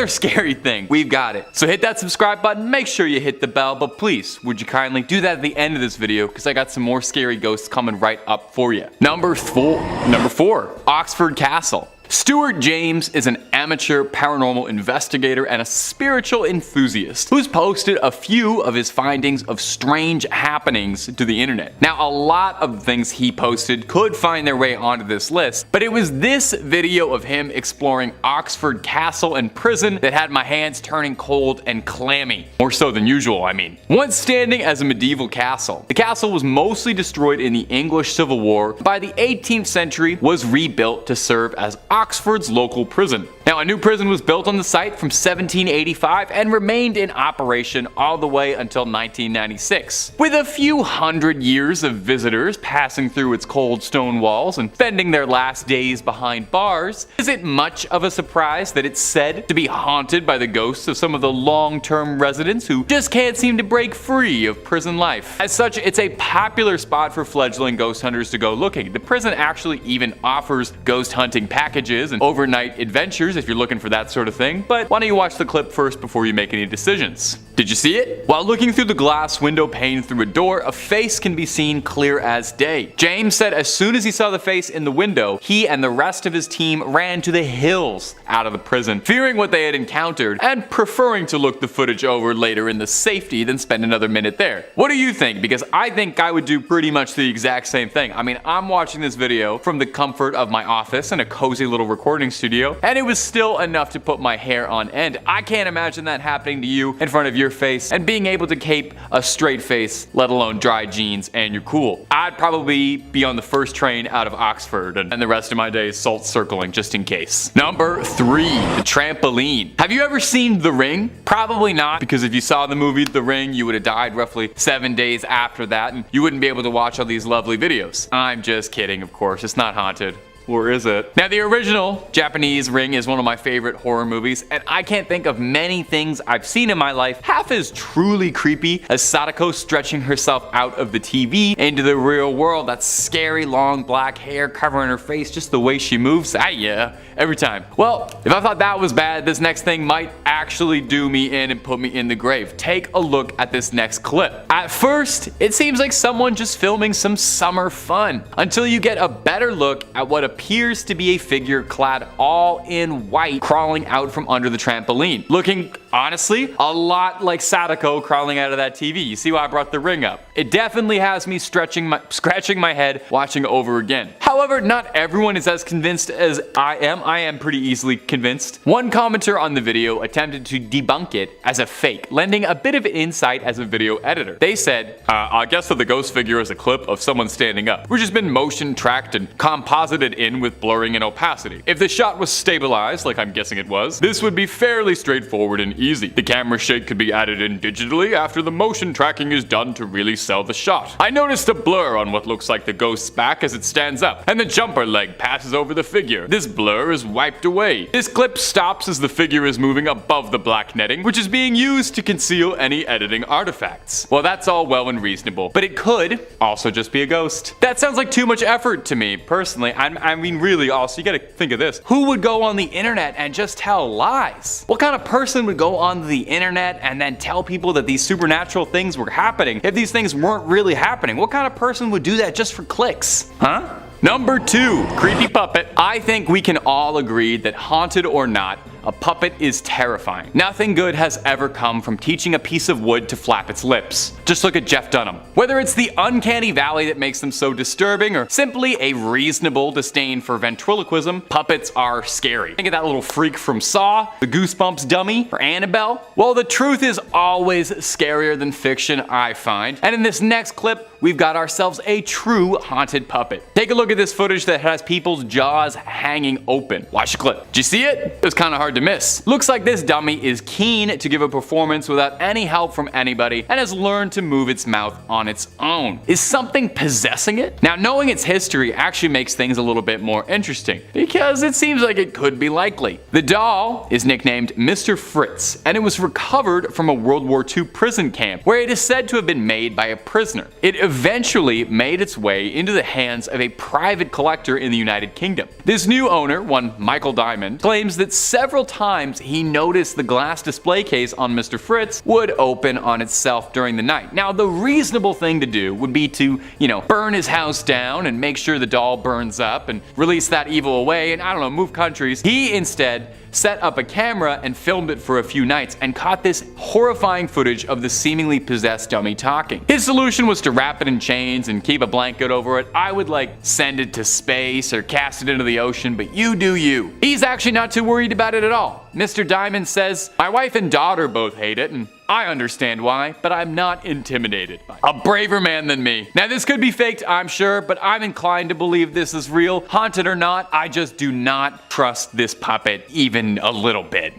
S3: scary thing. We've got it. So hit that subscribe button, make sure you hit the bell, but please, would you kindly do that at the end of this video, because I got some more scary ghosts coming right up for you. Number 4, Oxford Castle. Stuart James is an amateur paranormal investigator and a spiritual enthusiast who's posted a few of his findings of strange happenings to the internet. Now, a lot of things he posted could find their way onto this list, but it was this video of him exploring Oxford Castle and prison that had my hands turning cold and clammy. More so than usual, I mean. Once standing as a medieval castle, the castle was mostly destroyed in the English Civil War. By the 18th century, was rebuilt to serve as Oxford's local prison. Now, a new prison was built on the site from 1785 and remained in operation all the way until 1996. With a few hundred years of visitors passing through its cold stone walls and spending their last days behind bars, is it much of a surprise that it's said to be haunted by the ghosts of some of the long-term residents who just can't seem to break free of prison life? As such, it's a popular spot for fledgling ghost hunters to go looking. The prison actually even offers ghost hunting packages and overnight adventures if you're looking for that sort of thing, but why don't you watch the clip first before you make any decisions? Did you see it? While looking through the glass window pane through a door, a face can be seen clear as day. James said as soon as he saw the face in the window, he and the rest of his team ran to the hills out of the prison, fearing what they had encountered and preferring to look the footage over later in the safety than spend another minute there. What do you think? Because I think I would do pretty much the exact same thing. I mean, I'm watching this video from the comfort of my office in a cozy little recording studio, and it was still enough to put my hair on end. I can't imagine that happening to you in front of your face and being able to keep a straight face, let alone dry jeans, and you're cool. I'd probably be on the first train out of Oxford and the rest of my days salt circling just in case. Number 3, the trampoline. Have you ever seen The Ring? Probably not, because if you saw the movie The Ring, you would have died roughly 7 days after that, and you wouldn't be able to watch all these lovely videos. I'm just kidding, of course. It's not haunted. Or is it? Now, the original Japanese Ring is one of my favorite horror movies, and I can't think of many things I've seen in my life half as truly creepy as Sadako stretching herself out of the TV into the real world. That scary long black hair covering her face, just the way she moves. Yeah, every time. Well, if I thought that was bad, this next thing might actually do me in and put me in the grave. Take a look at this next clip. At first, it seems like someone just filming some summer fun, until you get a better look at what appears to be a figure clad all in white crawling out from under the trampoline. Looking, honestly, a lot like Sadako crawling out of that TV. You see why I brought The Ring up? It definitely has me scratching my head watching over again. However, not everyone is as convinced as I am. I am pretty easily convinced. One commenter on the video attempted to debunk it as a fake, lending a bit of insight as a video editor. They said, I guess that the ghost figure is a clip of someone standing up, which has been motion tracked and composited in with blurring and opacity. If the shot was stabilized, like I'm guessing it was, this would be fairly straightforward and easy. The camera shake could be added in digitally after the motion tracking is done to really sell the shot. I noticed a blur on what looks like the ghost's back as it stands up, and the jumper leg passes over the figure. This blur is wiped away. This clip stops as the figure is moving above the black netting, which is being used to conceal any editing artifacts. Well, that's all well and reasonable, but it could also just be a ghost. That sounds like too much effort to me, personally. I mean, really, also, you gotta think of this. Who would go on the internet and just tell lies? What kind of person would go on the internet and then tell people that these supernatural things were happening if these things weren't really happening? What kind of person would do that just for clicks? Huh? Number 2, creepy puppet. I think we can all agree that haunted or not, a puppet is terrifying. Nothing good has ever come from teaching a piece of wood to flap its lips. Just look at Jeff Dunham. Whether it's the uncanny valley that makes them so disturbing or simply a reasonable disdain for ventriloquism, puppets are scary. Think of that little freak from Saw, the Goosebumps dummy, or Annabelle. Well, the truth is always scarier than fiction, I find. And in this next clip, we've got ourselves a true haunted puppet. Take a look at this footage that has people's jaws hanging open. Watch the clip. Did you see it? It was kind of hard to miss. Looks like this dummy is keen to give a performance without any help from anybody and has learned to move its mouth on its own. Is something possessing it? Now, knowing its history actually makes things a little bit more interesting because it seems like it could be likely. The doll is nicknamed Mr. Fritz, and it was recovered from a World War II prison camp where it is said to have been made by a prisoner. It eventually made its way into the hands of a private collector in the United Kingdom. This new owner, one Michael Diamond, claims that several times he noticed the glass display case on Mr. Fritz would open on itself during the night. Now, the reasonable thing to do would be to, burn his house down and make sure the doll burns up and release that evil away and, move countries. He instead set up a camera and filmed it for a few nights and caught this horrifying footage of the seemingly possessed dummy talking. His solution was to wrap it in chains and keep a blanket over it. I would send it to space or cast it into the ocean, but you do you. He's actually not too worried about it at all. Mr. Diamond says, "My wife and daughter both hate it, and I understand why, but I'm not intimidated by it. A braver man than me." Now, this could be faked, I'm sure, but I'm inclined to believe this is real. Haunted or not, I just do not trust this puppet even a little bit,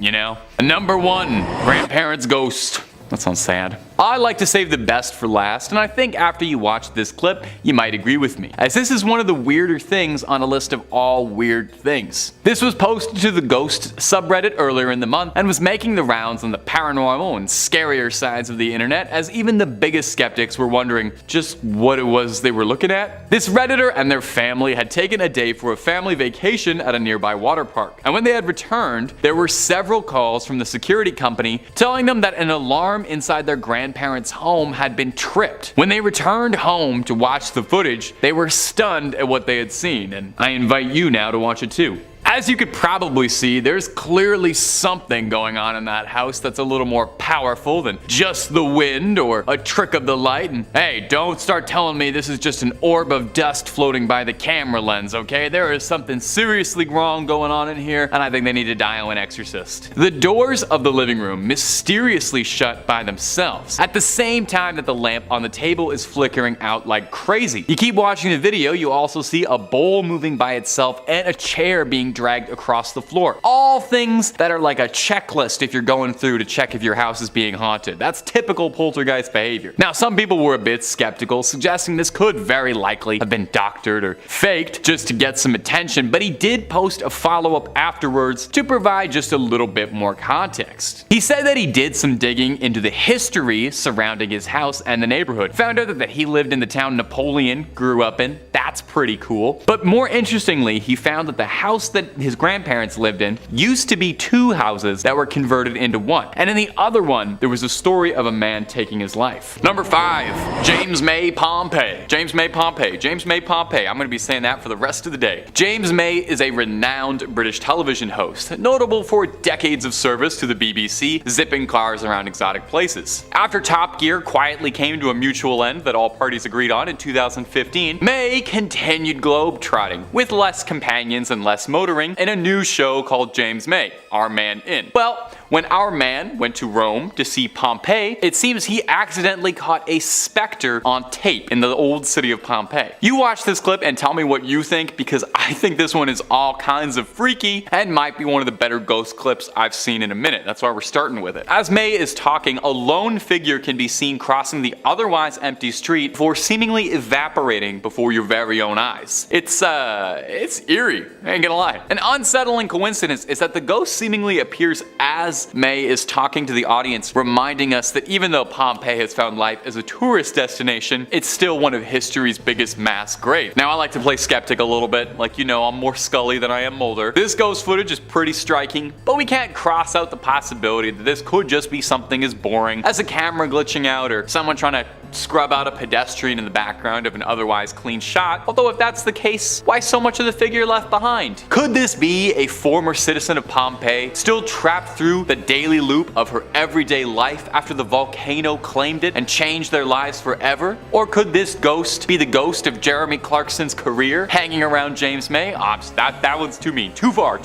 S3: Number 1, grandparents' ghost. That sounds sad. I like to save the best for last, and I think after you watch this clip, you might agree with me, as this is one of the weirder things on a list of all weird things. This was posted to the Ghost subreddit earlier in the month and was making the rounds on the paranormal and scarier sides of the internet, as even the biggest skeptics were wondering just what it was they were looking at. This redditor and their family had taken a day for a family vacation at a nearby water park, and when they had returned, there were several calls from the security company telling them that an alarm inside their grandparents' home had been tripped. When they returned home to watch the footage, they were stunned at what they had seen, and I invite you now to watch it too. As you could probably see, there's clearly something going on in that house that's a little more powerful than just the wind or a trick of the light. And hey, don't start telling me this is just an orb of dust floating by the camera lens, okay? There is something seriously wrong going on in here, and I think they need to dial an exorcist. The doors of the living room mysteriously shut by themselves, at the same time that the lamp on the table is flickering out like crazy. You keep watching the video, you also see a bowl moving by itself and a chair being dragged across the floor. All things that are like a checklist if you're going through to check if your house is being haunted. That's typical poltergeist behavior. Now, some people were a bit skeptical, suggesting this could very likely have been doctored or faked just to get some attention, but he did post a follow-up afterwards to provide just a little bit more context. He said that he did some digging into the history surrounding his house and the neighborhood. Found out that he lived in the town Napoleon grew up in. That's pretty cool. But more interestingly, he found that the house that his grandparents lived in used to be 2 houses that were converted into one. And in the other one, there was a story of a man taking his life. Number 5, James May Pompey. James May Pompey. James May Pompey. I'm going to be saying that for the rest of the day. James May is a renowned British television host, notable for decades of service to the BBC, zipping cars around exotic places. After Top Gear quietly came to a mutual end that all parties agreed on in 2015, May continued globe-trotting, with less companions and less motoring, in a new show called James May, Our Man In. Well, when our man went to Rome to see Pompeii, it seems he accidentally caught a specter on tape in the old city of Pompeii. You watch this clip and tell me what you think, because I think this one is all kinds of freaky and might be one of the better ghost clips I've seen in a minute. That's why we're starting with it. As May is talking, a lone figure can be seen crossing the otherwise empty street before seemingly evaporating before your very own eyes. It's eerie, I ain't gonna lie. An unsettling coincidence is that the ghost seemingly appears as May is talking to the audience, reminding us that even though Pompeii has found life as a tourist destination, it's still one of history's biggest mass graves. Now, I like to play skeptic a little bit, I'm more Scully than I am Mulder. This ghost footage is pretty striking, but we can't cross out the possibility that this could just be something as boring as a camera glitching out or someone trying to scrub out a pedestrian in the background of an otherwise clean shot. Although if that's the case, why so much of the figure left behind? Could this be a former citizen of Pompeii, still trapped through the daily loop of her everyday life after the volcano claimed it and changed their lives forever? Or could this ghost be the ghost of Jeremy Clarkson's career, hanging around James May? That one's too mean. Too far.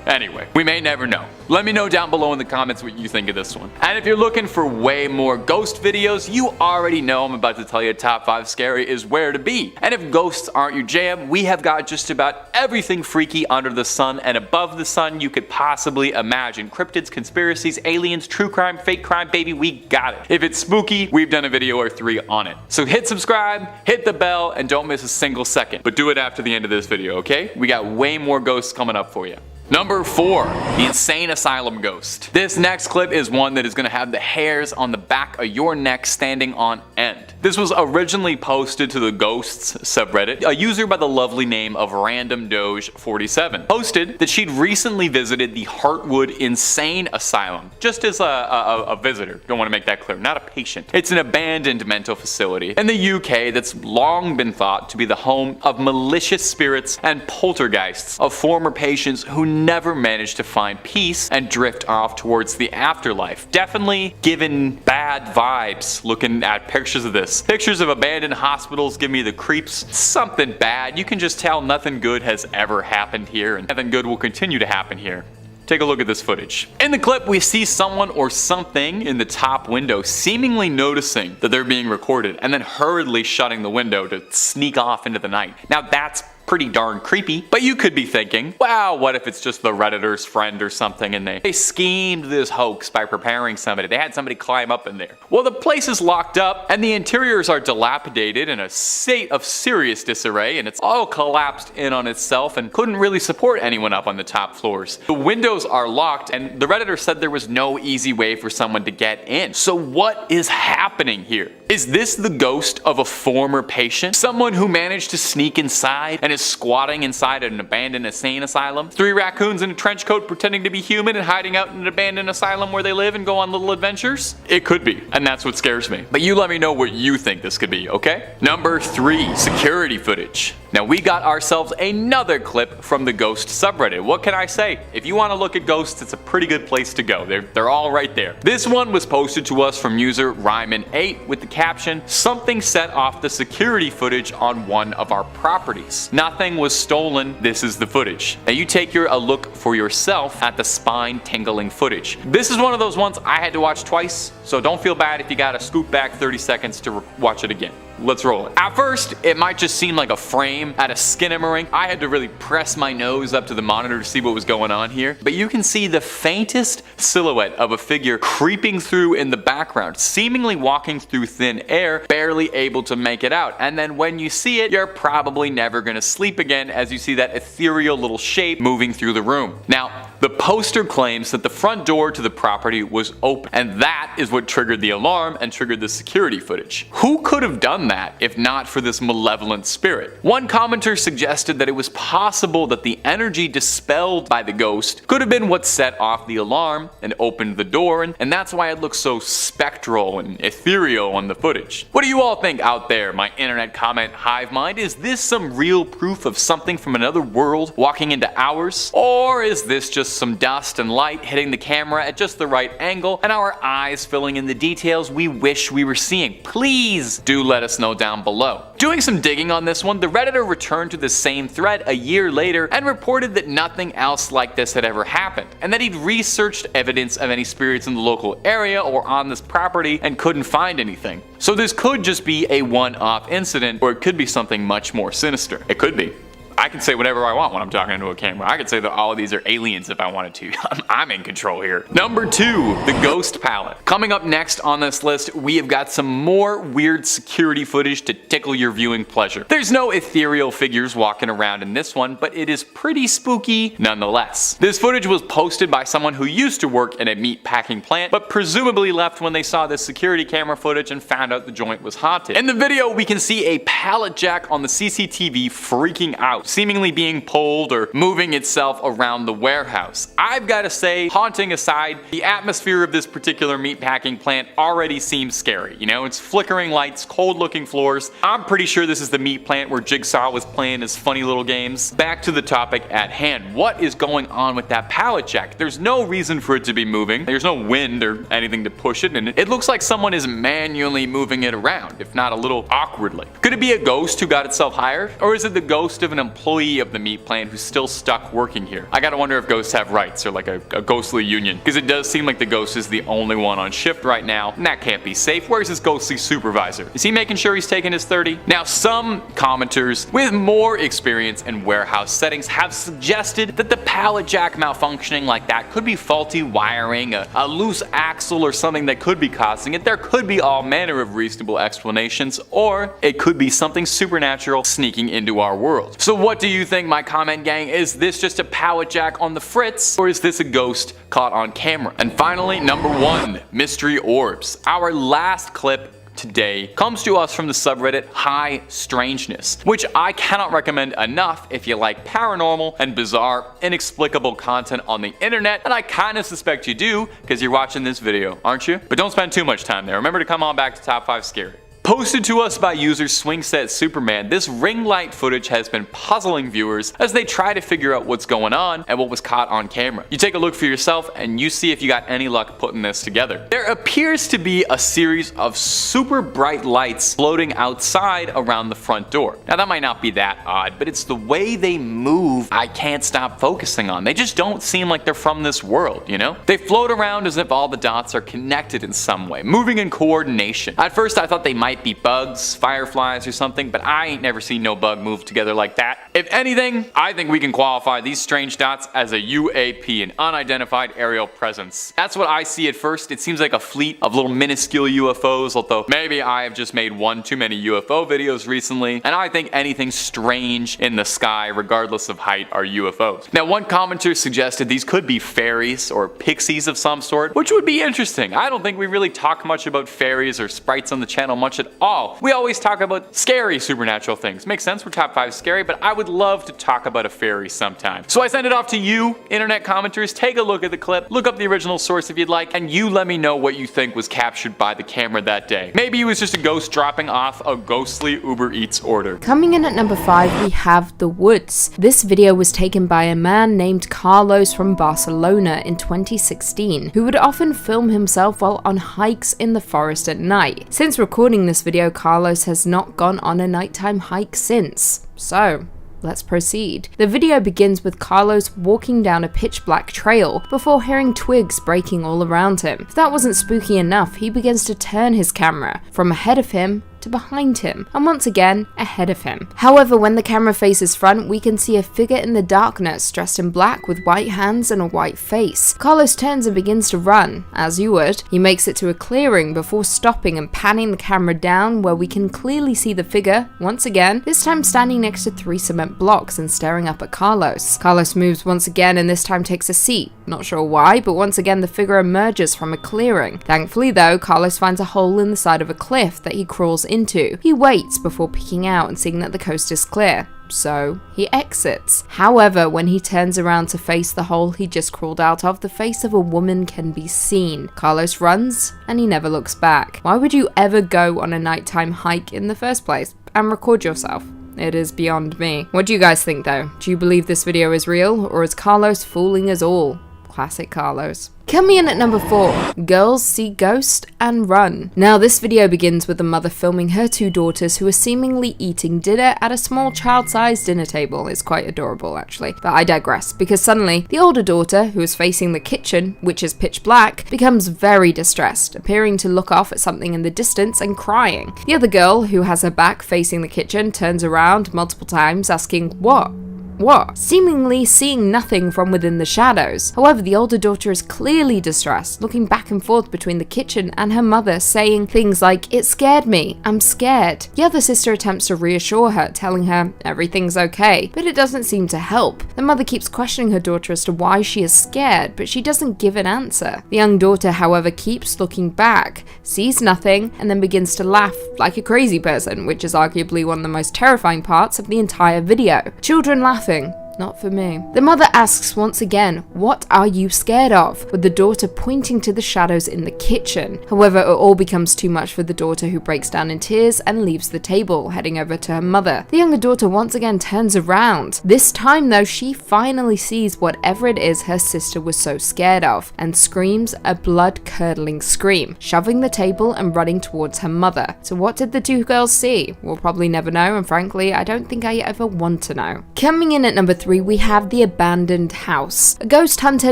S3: Anyway, we may never know. Let me know down below in the comments what you think of this one. And if you're looking for way more ghost videos, you already know I'm about to tell you top 5 scary is where to be. And if ghosts aren't your jam, we have got just about everything freaky under the sun and above the sun you could possibly imagine. Cryptids, conspiracies, aliens, true crime, fake crime, baby, we got it. If it's spooky, we've done a video or 3 on it. So hit subscribe, hit the bell, and don't miss a single second. But do it after the end of this video, okay? We got way more ghosts coming up for you. Number 4, the insane asylum ghost. This next clip is one that is going to have the hairs on the back of your neck standing on end. This was originally posted to the Ghosts subreddit. A user by the lovely name of RandomDoge47 posted that she'd recently visited the Heartwood Insane Asylum, just as a visitor. Don't want to make that clear, not a patient. It's an abandoned mental facility in the UK that's long been thought to be the home of malicious spirits and poltergeists of former patients who never managed to find peace and drift off towards the afterlife. Definitely given bad vibes looking at pictures of this. Pictures of abandoned hospitals give me the creeps. Something bad. You can just tell nothing good has ever happened here, and nothing good will continue to happen here. Take a look at this footage. In the clip, we see someone or something in the top window seemingly noticing that they're being recorded and then hurriedly shutting the window to sneak off into the night. Now that's pretty darn creepy, but you could be thinking, wow, what if it's just the Redditor's friend or something and they schemed this hoax by preparing somebody. They had somebody climb up in there. Well, the place is locked up and the interiors are dilapidated in a state of serious disarray, and it's all collapsed in on itself and couldn't really support anyone up on the top floors. The windows are locked and the Redditor said there was no easy way for someone to get in. So what is happening here? Is this the ghost of a former patient? Someone who managed to sneak inside and is squatting inside an abandoned insane asylum? 3 raccoons in a trench coat pretending to be human and hiding out in an abandoned asylum where they live and go on little adventures? It could be, and that's what scares me. But you let me know what you think this could be, okay? Number 3, security footage. Now we got ourselves another clip from the Ghost subreddit. What can I say? If you want to look at ghosts, it's a pretty good place to go. They're all right there. This one was posted to us from user Ryman8 with the caption, "Something set off the security footage on one of our properties. Nothing was stolen, this is the footage." Now you take a look for yourself at the spine-tingling footage. This is one of those ones I had to watch twice, so don't feel bad if you gotta scoot back 30 seconds to watch it again. Let's roll it. At first, it might just seem like a frame at a Skinamarink. I had to really press my nose up to the monitor to see what was going on here. But you can see the faintest silhouette of a figure creeping through in the background, seemingly walking through thin air, barely able to make it out. And then when you see it, you're probably never gonna sleep again as you see that ethereal little shape moving through the room. Now, the poster claims that the front door to the property was open, and that is what triggered the alarm and triggered the security footage. Who could have done that if not for this malevolent spirit? One commenter suggested that it was possible that the energy dispelled by the ghost could have been what set off the alarm and opened the door, and that's why it looks so spectral and ethereal on the footage. What do you all think out there, my internet comment hive mind? Is this some real proof of something from another world walking into ours? Or is this just some dust and light hitting the camera at just the right angle and our eyes filling in the details we wish we were seeing? Please do let us know down below. Doing some digging on this one, the Redditor returned to the same thread a year later and reported that nothing else like this had ever happened, and that he'd researched evidence of any spirits in the local area or on this property and couldn't find anything. So this could just be a one-off incident, or it could be something much more sinister. It could be. I can say whatever I want when I'm talking into a camera. I could say that all of these are aliens if I wanted to. I'm in control here. Number 2, the Ghost Palette. Coming up next on this list, we have got some more weird security footage to tickle your viewing pleasure. There's no ethereal figures walking around in this one, but it is pretty spooky nonetheless. This footage was posted by someone who used to work in a meat packing plant, but presumably left when they saw this security camera footage and found out the joint was haunted. In the video, we can see a pallet jack on the CCTV freaking out. seemingly being pulled or moving itself around the warehouse. I've gotta say, haunting aside, the atmosphere of this particular meatpacking plant already seems scary. You know, it's flickering lights, cold looking floors. I'm pretty sure this is the meat plant where Jigsaw was playing his funny little games. Back to the topic at hand. What is going on with that pallet jack? There's no reason for it to be moving. There's no wind or anything to push it, and it looks like someone is manually moving it around, if not a little awkwardly. Could it be a ghost who got itself hired? Or is it the ghost of an employee of the meat plant who's still stuck working here? I gotta wonder if ghosts have rights or like a ghostly union, because it does seem like the ghost is the only one on shift right now, and that can't be safe. Where's his ghostly supervisor? Is he making sure he's taking his 30? Now, some commenters with more experience in warehouse settings have suggested that the pallet jack malfunctioning like that could be faulty wiring, a loose axle, or something that could be causing it. There could be all manner of reasonable explanations, or it could be something supernatural sneaking into our world. So what do you think, my comment gang? Is this just a pallet jack on the fritz, or is this a ghost caught on camera? And finally, number 1, mystery orbs. Our last clip today comes to us from the subreddit High Strangeness, which I cannot recommend enough if you like paranormal and bizarre, inexplicable content on the internet, and I kinda suspect you do because you're watching this video, aren't you? But don't spend too much time there. Remember to come on back to Top 5 Scary. Posted to us by user Swingset Superman, this ring light footage has been puzzling viewers as they try to figure out what's going on and what was caught on camera. You take a look for yourself and you see if you got any luck putting this together. There appears to be a series of super bright lights floating outside around the front door. Now that might not be that odd, but it's the way they move I can't stop focusing on. They just don't seem like they're from this world, you know? They float around as if all the dots are connected in some way, moving in coordination. At first I thought they might be bugs, fireflies or something, but I ain't never seen no bug move together like that. If anything, I think we can qualify these strange dots as a UAP, an unidentified aerial presence. That's what I see at first. It seems like a fleet of little minuscule UFOs, although maybe I have just made one too many UFO videos recently, and I think anything strange in the sky, regardless of height, are UFOs. Now, one commenter suggested these could be fairies or pixies of some sort, which would be interesting. I don't think we really talk much about fairies or sprites on the channel much at all. We always talk about scary supernatural things. Makes sense, we're Top 5 Scary, but I would love to talk about a fairy sometime. So I send it off to you, internet commenters. Take a look at the clip, look up the original source if you'd like, and you let me know what you think was captured by the camera that day. Maybe it was just a ghost dropping off a ghostly Uber Eats order.
S5: Coming in at number 5, we have The Woods. This video was taken by a man named Carlos from Barcelona in 2016, who would often film himself while on hikes in the forest at night. Since recording this video, Carlos has not gone on a nighttime hike since. So, let's proceed. The video begins with Carlos walking down a pitch black trail before hearing twigs breaking all around him. If that wasn't spooky enough, he begins to turn his camera from ahead of him to behind him, and once again ahead of him. However, when the camera faces front, we can see a figure in the darkness dressed in black with white hands and a white face. Carlos turns and begins to run, as you would. He makes it to a clearing before stopping and panning the camera down, where we can clearly see the figure, once again, this time standing next to 3 cement blocks and staring up at Carlos. Carlos moves once again and this time takes a seat. Not sure why, but once again the figure emerges from a clearing. Thankfully though, Carlos finds a hole in the side of a cliff that he crawls into. He waits before peeking out and seeing that the coast is clear. So he exits. However, when he turns around to face the hole he just crawled out of, the face of a woman can be seen. Carlos runs and he never looks back. Why would you ever go on a nighttime hike in the first place and record yourself? It is beyond me. What do you guys think though? Do you believe this video is real, or is Carlos fooling us all? Classic Carlos. Coming in at number 4, girls see ghost and run. Now this video begins with a mother filming her 2 daughters who are seemingly eating dinner at a small child-sized dinner table. It's quite adorable actually, but I digress, because suddenly the older daughter, who is facing the kitchen, which is pitch black, becomes very distressed, appearing to look off at something in the distance and crying. The other girl, who has her back facing the kitchen, turns around multiple times asking, "What? what? Seemingly seeing nothing from within the shadows. However, the older daughter is clearly distressed, looking back and forth between the kitchen and her mother, saying things like, "It scared me, I'm scared." The other sister attempts to reassure her, telling her everything's okay, but it doesn't seem to help. The mother keeps questioning her daughter as to why she is scared, but she doesn't give an answer. The young daughter, however, keeps looking back, sees nothing, and then begins to laugh like a crazy person, which is arguably one of the most terrifying parts of the entire video. Children laughing. Not for me. The mother asks once again, "What are you scared of?" with the daughter pointing to the shadows in the kitchen. However, it all becomes too much for the daughter, who breaks down in tears and leaves the table, heading over to her mother. The younger daughter once again turns around. This time though, she finally sees whatever it is her sister was so scared of, and screams a blood-curdling scream, shoving the table and running towards her mother. So what did the two girls see? We'll probably never know, and frankly, I don't think I ever want to know. Coming in at number 3, we have The Abandoned House. A ghost hunter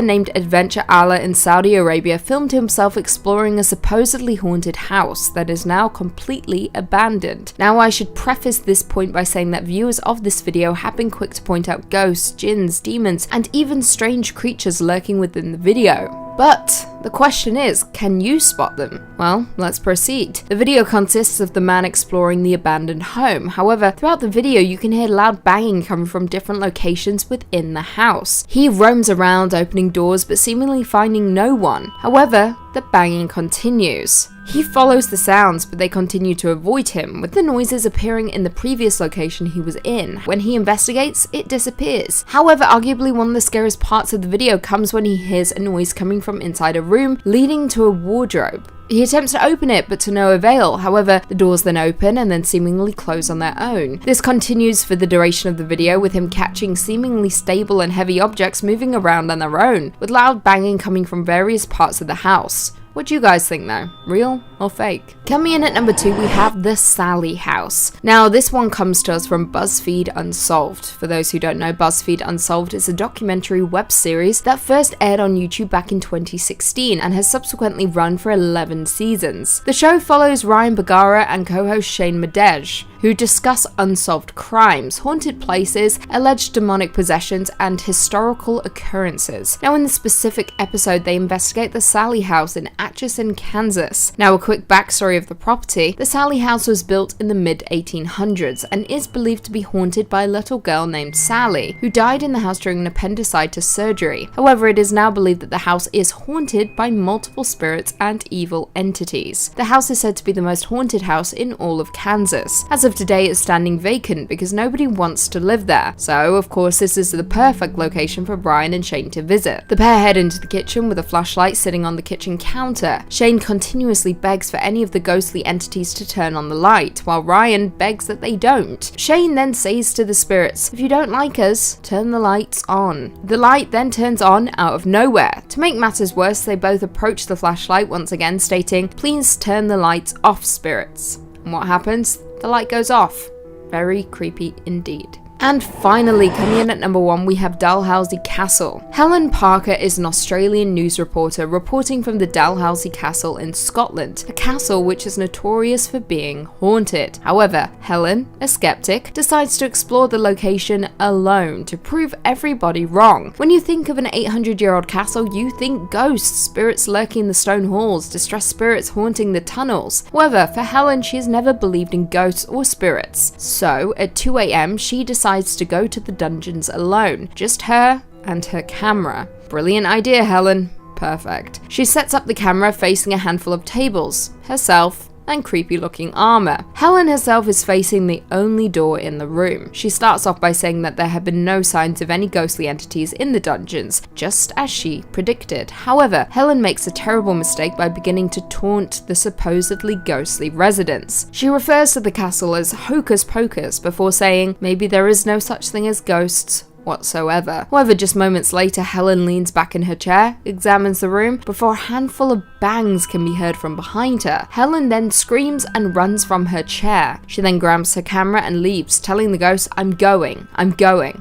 S5: named Adventure Allah in Saudi Arabia filmed himself exploring a supposedly haunted house that is now completely abandoned. Now, I should preface this point by saying that viewers of this video have been quick to point out ghosts, jinns, demons, and even strange creatures lurking within the video. But the question is, can you spot them? Well, let's proceed. The video consists of the man exploring the abandoned home. However, throughout the video you can hear loud banging coming from different locations within the house. He roams around opening doors but seemingly finding no one. However, the banging continues. He follows the sounds, but they continue to avoid him, with the noises appearing in the previous location he was in. When he investigates, it disappears. However, arguably one of the scariest parts of the video comes when he hears a noise coming from inside a room, leading to a wardrobe. He attempts to open it, but to no avail. However, the doors then open and then seemingly close on their own. This continues for the duration of the video, with him catching seemingly stable and heavy objects moving around on their own, with loud banging coming from various parts of the house. What do you guys think though? Real or fake? Coming in at number 2, we have the Sallie House. Now, this one comes to us from BuzzFeed Unsolved. For those who don't know, BuzzFeed Unsolved is a documentary web series that first aired on YouTube back in 2016 and has subsequently run for 11 seasons. The show follows Ryan Bergara and co-host Shane Madej, who discuss unsolved crimes, haunted places, alleged demonic possessions, and historical occurrences. Now, in this specific episode, they investigate the Sallie House in Atchison, Kansas. Now, a quick backstory of the property. The Sallie House was built in the mid-1800s and is believed to be haunted by a little girl named Sally, who died in the house during an appendicitis surgery. However, it is now believed that the house is haunted by multiple spirits and evil entities. The house is said to be the most haunted house in all of Kansas. As of today, it's standing vacant because nobody wants to live there. So, of course, this is the perfect location for Brian and Shane to visit. The pair head into the kitchen with a flashlight sitting on the kitchen counter. Shane continuously begs for any of the ghostly entities to turn on the light, while Ryan begs that they don't. Shane then says to the spirits, "If you don't like us, turn the lights on." The light then turns on out of nowhere. To make matters worse, they both approach the flashlight once again, stating, "Please turn the lights off, spirits." And what happens? The light goes off. Very creepy indeed. And finally, coming in at number 1, we have Dalhousie Castle. Helen Parker is an Australian news reporter reporting from the Dalhousie Castle in Scotland, a castle which is notorious for being haunted. However, Helen, a skeptic, decides to explore the location alone to prove everybody wrong. When you think of an 800-year-old castle, you think ghosts, spirits lurking in the stone halls, distressed spirits haunting the tunnels. However, for Helen, she has never believed in ghosts or spirits. So, at 2 AM, she decides to go to the dungeons alone. Just her and her camera. Brilliant idea, Helen. Perfect. She sets up the camera facing a handful of tables, herself, and creepy looking armor. Helen herself is facing the only door in the room. She starts off by saying that there have been no signs of any ghostly entities in the dungeons, just as she predicted. However, Helen makes a terrible mistake by beginning to taunt the supposedly ghostly residents. She refers to the castle as hocus pocus before saying, maybe there is no such thing as ghosts whatsoever. However, just moments later, Helen leans back in her chair, examines the room, before a handful of bangs can be heard from behind her. Helen then screams and runs from her chair. She then grabs her camera and leaves, telling the ghost, I'm going.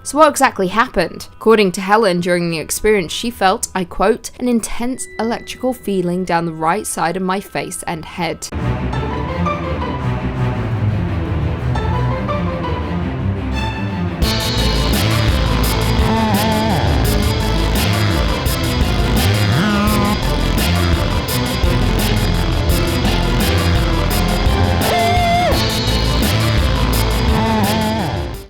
S5: So what exactly happened? According to Helen, during the experience, she felt, I quote, an intense electrical feeling down the right side of my face and head.